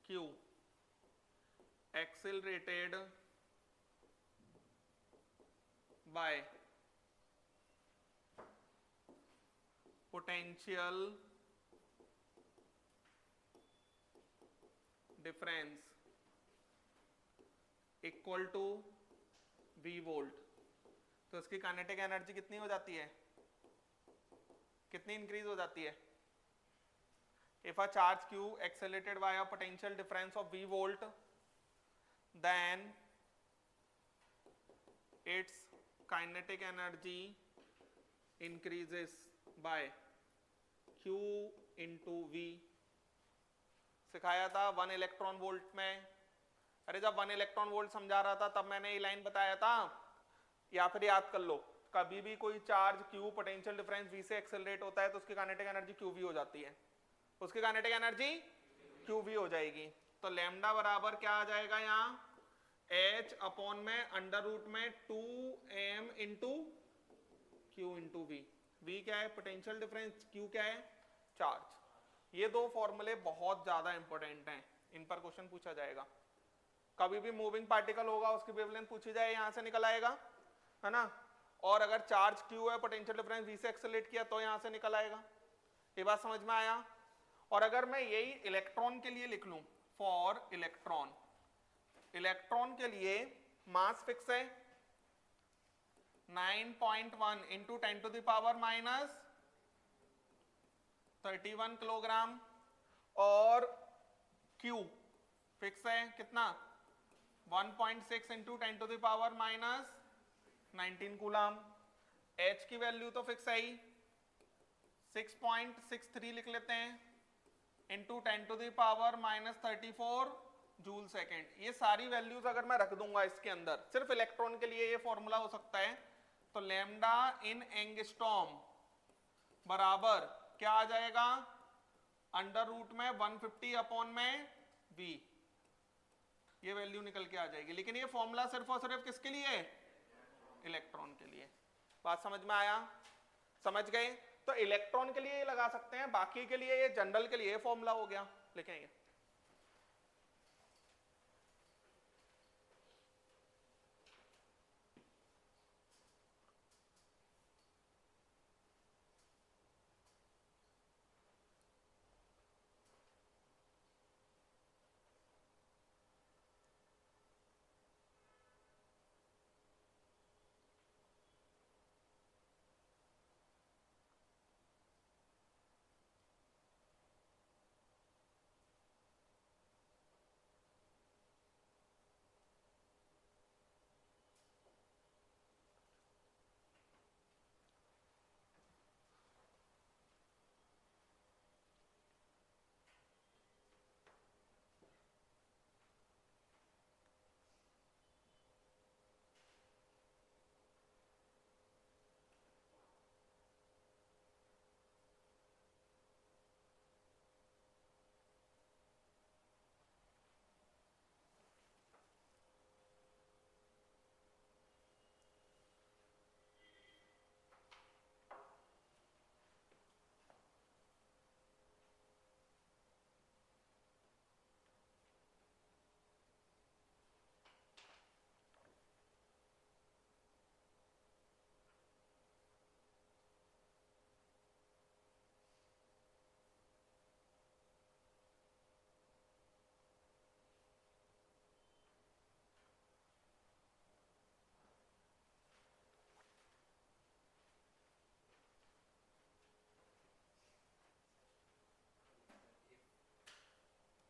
q accelerated by potential difference equal to v volt, तो इसकी काइनेटिक एनर्जी कितनी हो जाती है, कितनी इंक्रीज हो जाती है। If a charge q accelerated by a potential difference of v volt, then its kinetic energy increases by q into v। सिखाया था 1 इलेक्ट्रॉन वोल्ट में। अरे जब 1 इलेक्ट्रॉन वोल्ट समझा रहा था तब मैंने ये लाइन बताया था, या फिर याद कर लो, कभी भी कोई charge q potential difference v से एक्सेलरेट होता है तो उसकी काइनेटिक एनर्जी qv हो जाती है, उसकी काइनेटिक एनर्जी qv हो जाएगी। तो लैम्डा बराबर क्या आ जाएगा यहाँ h अपॉन में अंडर रूट में 2m into q into v। v क्या है पोटेंशियल डिफरेंस, q क्या है चार्ज। ये दो फॉर्मूले बहुत ज्यादा इंपॉर्टेंट हैं, इन पर क्वेश्चन पूछा जाएगा। कभी भी मूविंग पार्टिकल होगा उसकी वेवलेंथ पूछी जाए यहां से निकल आएगा, है ना। और अगर चार्ज q है पोटेंशियल डिफरेंस v से एक्सेलरेट किया तो यहां से निकल आएगा। ये बात समझ में आया। और अगर मैं यही इलेक्ट्रॉन के लिए लिख लूं, फॉर इलेक्ट्रॉन, इलेक्ट्रॉन के लिए मास फिक्स है 9.1 into 10 to the power minus 31 kilogram, और Q फिक्स है कितना 1.6 into 10 to the power minus 19 coulomb. H की वैल्यू तो फिक्स है ही 6.63 लिख लेते हैं into 10 to the power minus 34 joule second. ये सारी वैल्यूज अगर मैं रख दूंगा इसके अंदर, सिर्फ इलेक्ट्रॉन के लिए ये फॉर्मूला हो सकता है, तो लैम्डा इन एंगस्ट्रॉम बराबर क्या आ जाएगा अंडर रूट में 150 अपॉन में v। ये वैल्यू निकल के आ जाएगी। लेकिन ये फॉर्मूला सिर्फ और सिर्फ किसके लिए है, इलेक्ट्रॉन के लिए। बात समझ में आया, समझ गए। तो इलेक्ट्रॉन के लिए ये लगा सकते हैं, बाकी के लिए ये जनरल के लिए फॉर्मूला हो गया। लिखेंगे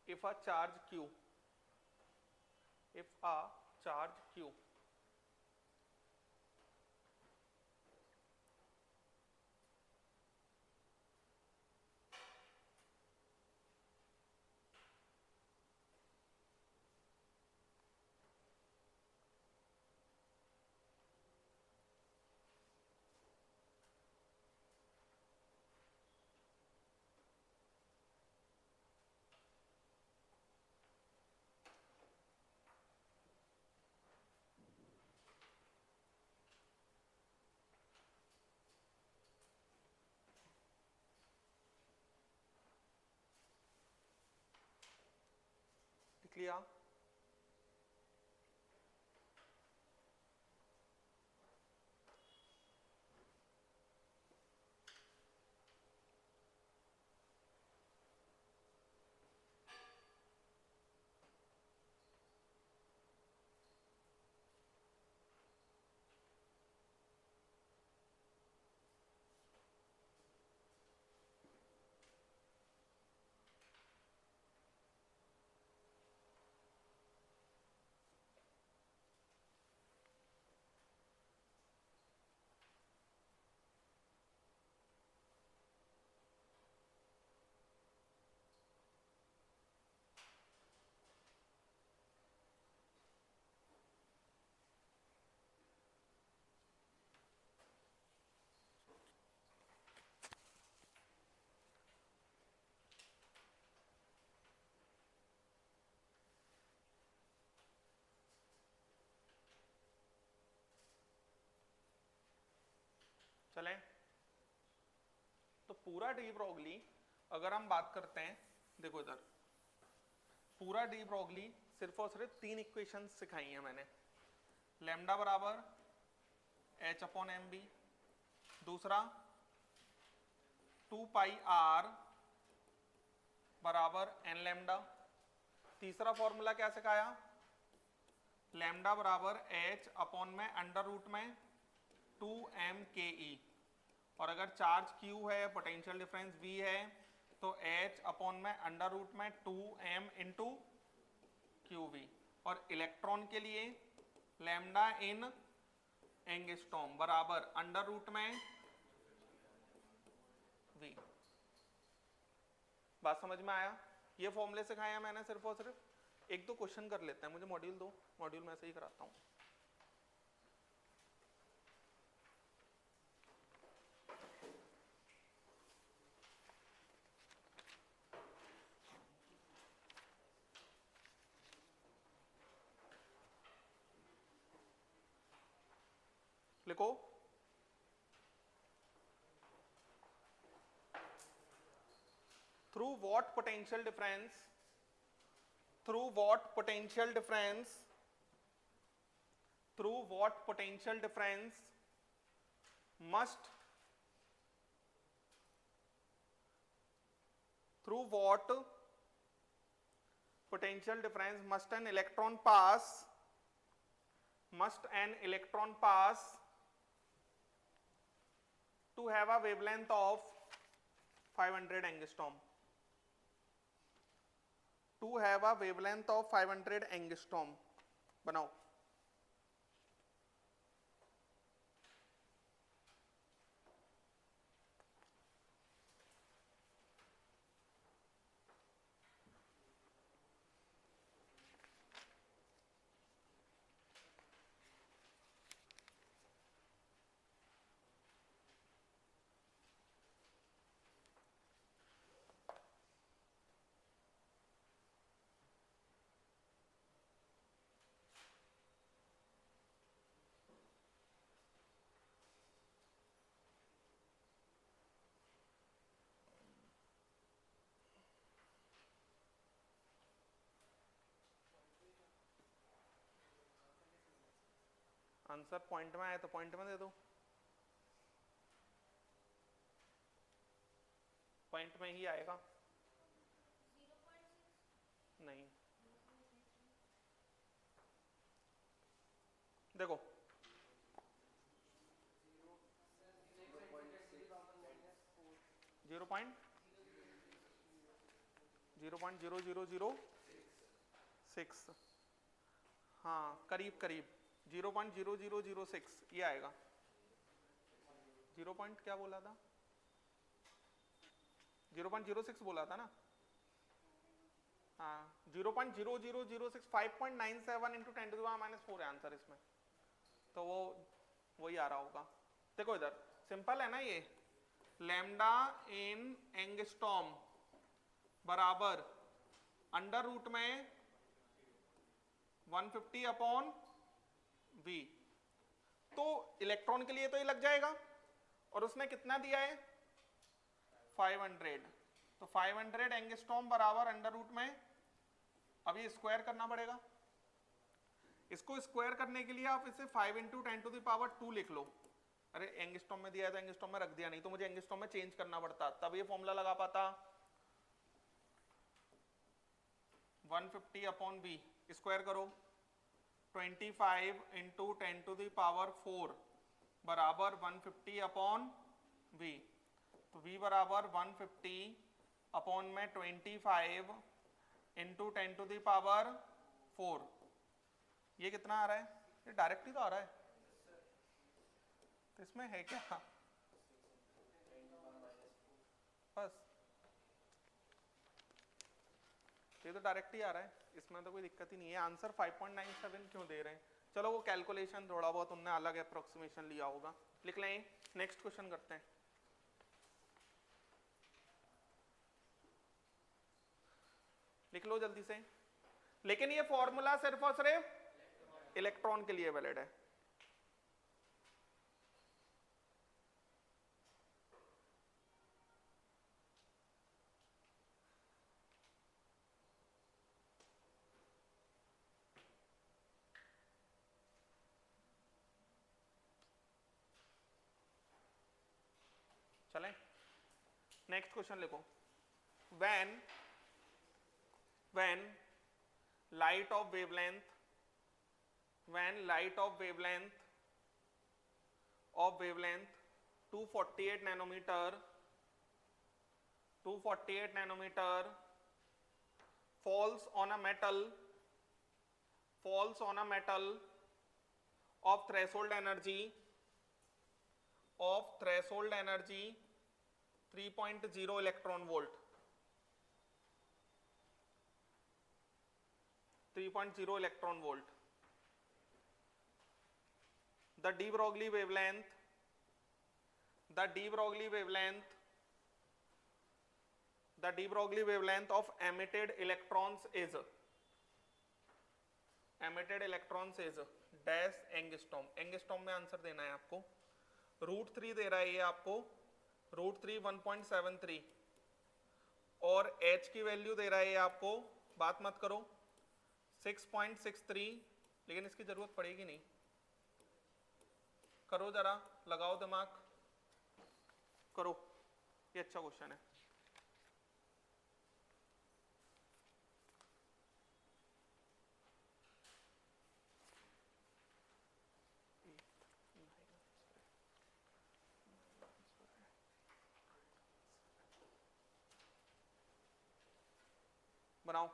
if a charge q, if a charge q किया, चलें। तो पूरा डी ब्रोगली अगर हम बात करते हैं, देखो इधर पूरा डी ब्रोगली सिर्फ और सिर्फ 3 इक्वेशन सिखाई हैं मैंने। लैम्डा बराबर एच अपॉन एम बी, दूसरा 2 पाई आर बराबर एन लैम्डा, तीसरा फॉर्मूला क्या सिखाया, लैम्डा बराबर एच अपॉन में अंडर रूट में 2m के ई, और अगर चार्ज Q है, पोटेंशियल डिफरेंस V है, तो H अपॉन में अंडर रूट में 2m इंटू QV, और इलेक्ट्रॉन के लिए लैम्डा इन एंगस्ट्रॉम बराबर अंडर रूट में V। बात समझ में आया? ये फॉर्मूले सिखाया मैंने सिर्फ और सिर्फ। एक दो क्वेश्चन कर लेते हैं, मुझे मॉड्यूल दो, मॉड्यूल में से ही कराता हूँ। लिखो, through what potential difference, through what potential difference, through what potential difference must, through what potential difference must an electron pass, must an electron pass to have a wavelength of 500 angstrom, to have a wavelength of 500 angstrom। बनाओ। आंसर पॉइंट में आए तो पॉइंट में दे दो, पॉइंट में ही आएगा। नहीं, देखो 0.00006, हाँ करीब करीब 0.0006 ये आएगा। 0 पॉइंट क्या बोला था, 0.06 बोला था ना, हाँ 0.00006, 5.97 इंटू 10 टू द पावर -4 है आंसर इसमें, तो वो वही आ रहा होगा। देखो इधर सिंपल है ना, ये लैम्डा इन एंगस्ट्रॉम बराबर अंडर रूट में 150 अपॉन V, तो इलेक्ट्रॉन के लिए तो ये लग जाएगा, और उसने कितना दिया है 500, तो 500 एंगस्ट्रॉम बराबर अंडर रूट में अब ये स्क्वायर करना पड़ेगा, इसको स्क्वायर करने के लिए आप इसे 5 इंटू 10⁻², लिख लो। अरे एंगस्ट्रॉम में दिया है तो एंगस्ट्रॉम में रख दिया, नहीं तो मुझे एंगस्ट्रॉम में चेंज करना पड़ता, तब ये फॉर्मूला लगा पाता। 150/V स्क्वायर करो, 25 इंटू 10⁻⁴ बराबर 150/V, तो V बराबर 150/25 इंटू 10⁻⁴। ये कितना आ रहा है? ये डायरेक्ट ही तो आ रहा है, तो इसमें है क्या, बस ये तो डायरेक्ट ही आ रहा है, इसमें तो कोई दिक्कत ही नहीं है। आंसर 5.97 क्यों दे रहे हैं? चलो वो कैलकुलेशन थोड़ा बहुत उनने अलग अप्रोक्सीमेशन लिया होगा, लिख लें। नेक्स्ट क्वेश्चन करते हैं। लिख लो जल्दी से, लेकिन ये फॉर्मूला सिर्फ और सिर्फ इलेक्ट्रॉन के लिए वैलिड है। चलें, नेक्स्ट क्वेश्चन लिखो। when light of wavelength 248 nanometer falls on a metal of threshold energy 3.0 electron volt, 3.0 electron volt. The de Broglie wavelength of emitted electrons is dash angstrom. Angstrom में आंसर देना है आपको। √3 दे रहा है ये आपको, √3 1.73, और h की वैल्यू दे रहा है ये आपको, बात मत करो, 6.63, लेकिन इसकी जरूरत पड़ेगी नहीं। करो जरा, लगाओ दिमाग, करो, ये अच्छा क्वेश्चन है। बनाओ।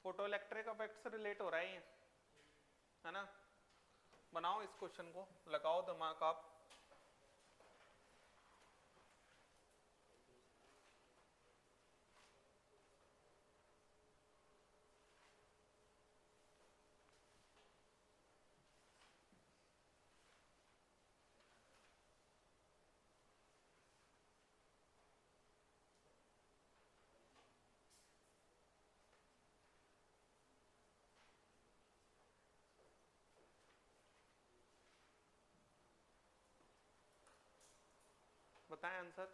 फोटो इलेक्ट्रिक इफेक्ट से रिलेट हो रहा है ना? बनाओ इस क्वेश्चन को, लगाओ दिमाग आप। बताएं आंसर।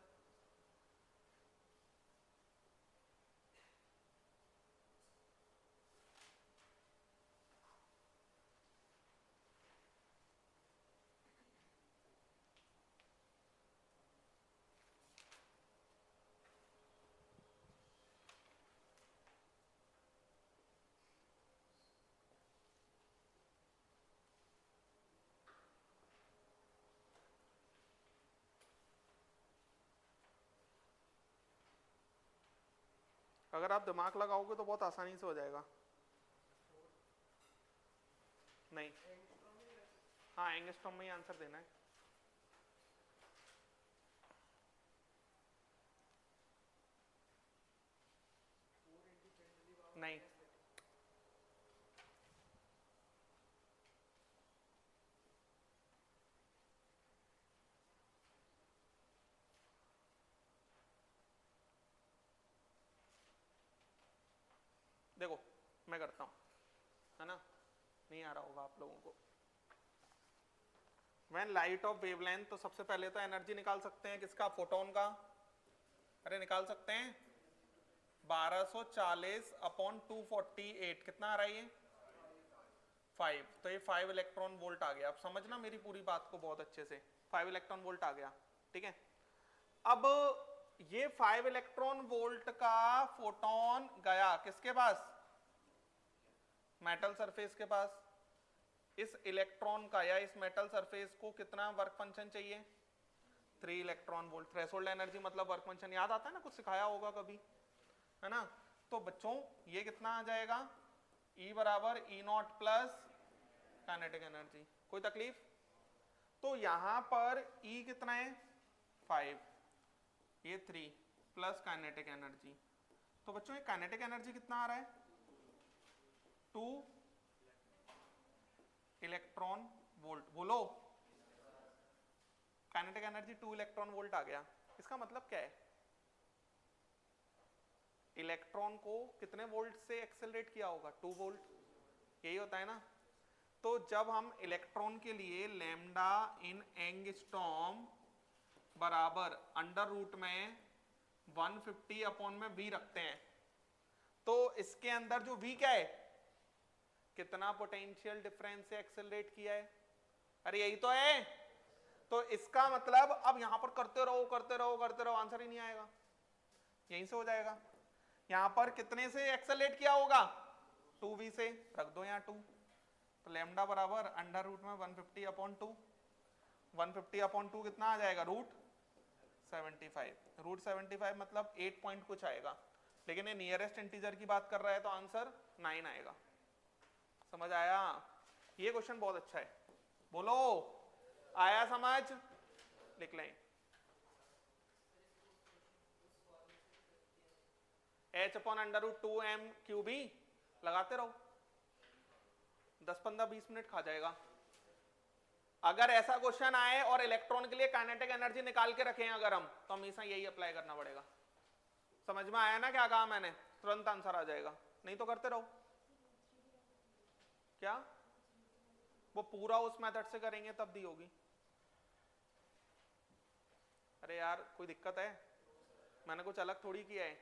अगर आप दिमाग लगाओगे तो बहुत आसानी से हो जाएगा। नहीं, हाँ एंगस्ट्रॉम में ही आंसर देना है। नहीं, देखो मैं करता हूं, है ना, नहीं आ रहा होगा आप लोगों को। व्हेन लाइट ऑफ वेवलेंथ, तो सबसे पहले तो एनर्जी निकाल सकते हैं किसका, फोटोन का। अरे निकाल सकते हैं, 1240 अपॉन 248, कितना आ रहा है ये 5, तो ये 5 इलेक्ट्रॉन वोल्ट आ गया। अब समझना मेरी पूरी बात को बहुत अच्छे से, 5 इलेक्ट्रॉन वोल्ट आ गया, ठीक है। अब ये 5 इलेक्ट्रॉन वोल्ट का फोटोन गया किसके पास, मेटल सरफेस के पास। इस इलेक्ट्रॉन का या इस मेटल सरफेस को कितना वर्क फंक्शन चाहिए, 3 इलेक्ट्रॉन वोल्ट। थ्रेशोल्ड एनर्जी मतलब वर्क फंक्शन, याद आता है ना, कुछ सिखाया होगा कभी, है ना। तो बच्चों ये कितना आ जाएगा, E बराबर E0 प्लस काइनेटिक एनर्जी। कोई तकलीफ, तो यहां पर E कितना है 5, ये 3 प्लस काइनेटिक एनर्जी। तो बच्चों ये काइनेटिक एनर्जी कितना आ रहा है, 2 इलेक्ट्रॉन वोल्ट। बोलो, काइनेटिक एनर्जी 2 इलेक्ट्रॉन वोल्ट आ गया। इसका मतलब क्या है, इलेक्ट्रॉन को कितने वोल्ट से एक्सेलरेट किया होगा, 2 वोल्ट, यही होता है ना। तो जब हम इलेक्ट्रॉन के लिए लैम्डा इन एंगस्ट्रॉम बराबर अंडर रूट में 150 अपॉन में v रखते हैं, तो इसके अंदर जो v क्या है, कितना पोटेंशियल डिफरेंस से एक्सेलरेट किया है, अरे यही तो है। तो इसका मतलब अब यहां पर करते रहो करते रहो करते रहो, आंसर ही नहीं आएगा, यहीं से हो जाएगा। यहां पर कितने से एक्सेलरेट किया होगा, 2v से, रख दो यहां 2, तो लैम्डा बराबर अंडर रूट में 150 अपॉन 2, 150 अपॉन 2 कितना आ जाएगा, रूट 75। रूट 75 मतलब 8 पॉइंट कुछ आएगा, लेकिन ये नियरेस्ट इंटीजर की बात कर रहा है तो आंसर 9 आएगा। समझ आया, ये क्वेश्चन बहुत अच्छा है, बोलो आया समझ, लिख लें। h upon under root 2m cube ही लगाते रहो, 10-15-20 मिनट खा जाएगा। अगर ऐसा क्वेश्चन आए और इलेक्ट्रॉन के लिए काइनेटिक एनर्जी निकाल के रखें अगर हम, तो हमेशा यही अप्लाई करना पड़ेगा। समझ में आया ना क्या कहा मैंने, तुरंत आंसर आ जाएगा, नहीं तो करते रहो। क्या वो पूरा उस मेथड से करेंगे तब दी होगी। अरे यार कोई दिक्कत है, मैंने कुछ अलग थोड़ी किया है,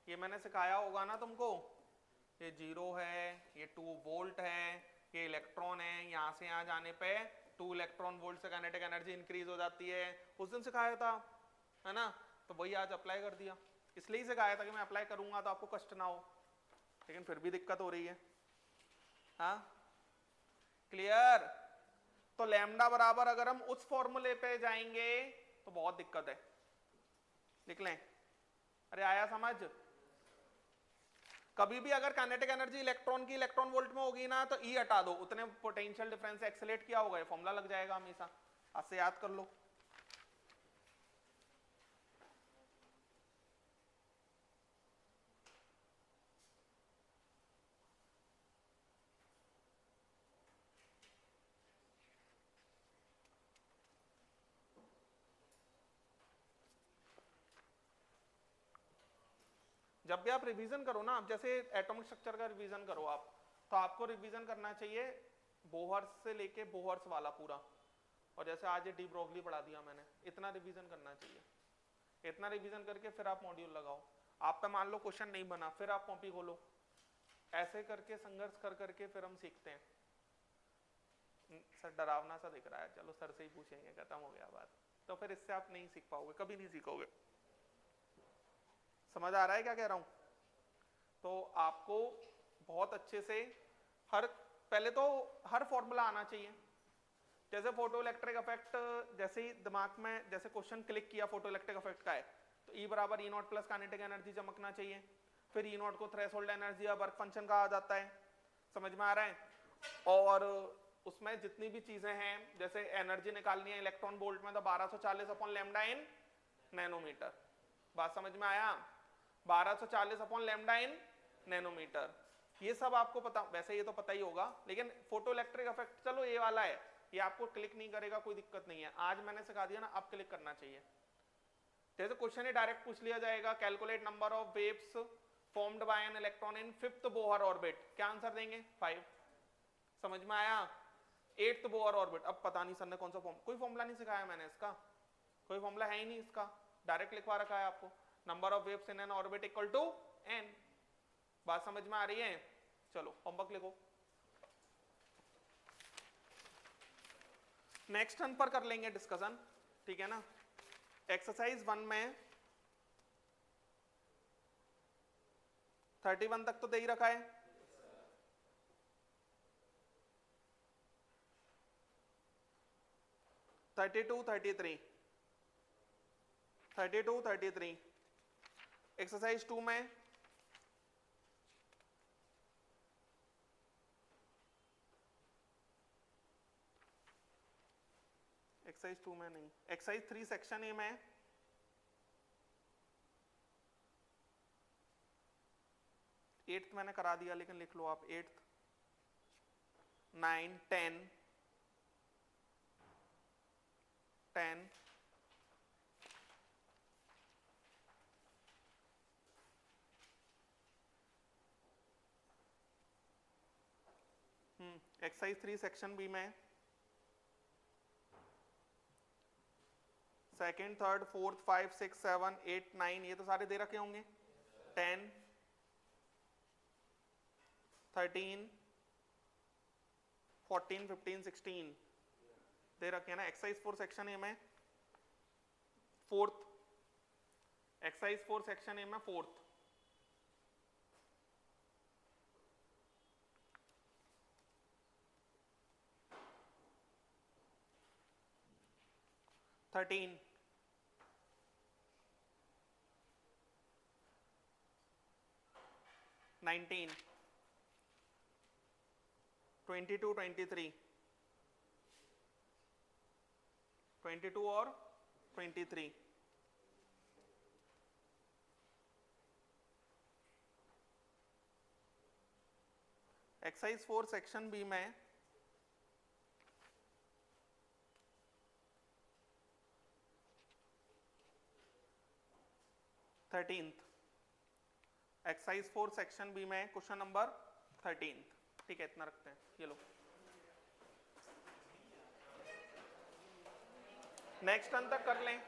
ये मैंने सिखाया होगा ना तुमको, ये 0 है, ये 2 वोल्ट है, ये इलेक्ट्रॉन है, यहां से यहां जाने पे 2 इलेक्ट्रॉन वोल्ट से काइनेटिक एनर्जी इंक्रीज हो जाती है, उस दिन सिखाया था, है ना। तो वही आज अप्लाई कर दिया, इसलिए सिखाया था कि मैं अप्लाई करूंगा तो आपको कष्ट ना हो, लेकिन फिर भी दिक्कत हो रही है। हाँ क्लियर, तो लैम्डा बराबर अगर हम उस फॉर्मूले पे जाएंगे तो बहुत दिक्कत है, लिख लें। अरे आया समझ, कभी भी अगर काइनेटिक एनर्जी इलेक्ट्रॉन की इलेक्ट्रॉन वोल्ट में होगी ना, तो ई हटा दो, उतने पोटेंशियल डिफरेंस से एक्सेलरेट किया होगा, ये फॉर्मूला लग जाएगा हमेशा, आज से याद कर लो। जब भी आप रिवीजन करो ना, आप जैसे एटॉमिक स्ट्रक्चर का रिवीजन करो आप, तो आपको रिवीजन करना चाहिए बोहर्स से लेके बोहर्स वाला पूरा, और जैसे आज ये डी ब्रोगली पढ़ा दिया मैंने, इतना रिवीजन करना चाहिए। इतना रिवीजन करके फिर आप मॉड्यूल लगाओ, आप पे मान लो क्वेश्चन नहीं बना, फिर आप कॉपी खोलो, ऐसे करके संघर्ष कर करके फिर हम सीखते हैं। सर डरावना सा दिख रहा है, चलो सर से ही पूछेंगे, खत्म हो गया बात। तो फिर इससे आप नहीं सीख पाओगे, कभी नहीं सीखोगे। समझ आ रहा है क्या कह रहा हूं? तो आपको बहुत अच्छे से पहले तो हर फॉर्मूला आना चाहिए। जैसे फोटो इलेक्ट्रिक इफेक्ट, जैसे ही दिमाग में जैसे क्वेश्चन क्लिक किया फोटो इलेक्ट्रिक इफेक्ट का है, तो E बराबर E0 प्लस काइनेटिक एनर्जी चमकना चाहिए। फिर ई नॉट को थ्रेशोल्ड एनर्जी या वर्क फंक्शन कहा जाता है। समझ में आ रहा है। और उसमें जितनी भी चीजें हैं, जैसे एनर्जी निकालनी है इलेक्ट्रॉन वोल्ट में, तो 1240 अपॉन लैम्डा इन नैनोमीटर। बात समझ में आया? 1240 अपॉन लैम्डा इन नैनोमीटर। ये सब आपको पता, वैसे ये तो पता ही होगा, लेकिन फोटो इलेक्ट्रिक इफेक्ट चलो ये वाला है, ये आपको क्लिक नहीं करेगा, कोई दिक्कत नहीं है। आज मैंने सिखा दिया ना, अब क्लिक करना चाहिए। जैसे क्वेश्चन ही डायरेक्ट पूछ लिया जाएगा, calculate number of waves formed by an electron in 5th Bohr orbit, क्या आंसर देंगे? 5। समझ में आया? 8th बोहर ऑर्बिट, अब पता नहीं सर ने कौन सा फॉर्म, कोई फॉर्मूला नहीं सिखाया मैंने इसका, कोई फॉर्मूला है ही नहीं इसका, डायरेक्ट लिखवा रखा है आपको, number of waves in an orbit equal to n। बात समझ में आ रही है? चलो होमवर्क लिखो। नेक्स्ट टर्न पर कर लेंगे डिस्कशन, ठीक है ना। एक्सरसाइज 1 में 31 तक तो दे ही रखा है। थर्टी टू 33 एक्सरसाइज 2 में एक्सरसाइज 2 में नहीं, एक्सरसाइज 3 सेक्शन ए में 8th मैंने करा दिया, लेकिन लिख लो आप 8th 9 10 10 एक्सरसाइज 3 सेक्शन बी में 2nd 3rd 4th 5 6 7 8 9 ये तो सारे दे रखे होंगे। 10 13 14 15 16 दे रखे हैं ना। एक्सरसाइज 4 सेक्शन ए में 4th, एक्सरसाइज 4 सेक्शन ए में 4th। थर्टीन 19 22 23 22 और 23 एक्सरसाइज 4 सेक्शन बी में 13th, एक्सरसाइज 4 सेक्शन बी में क्वेश्चन नंबर 13th। ठीक है, इतना रखते हैं। ये लो नेक्स्ट टर्न तक कर लें।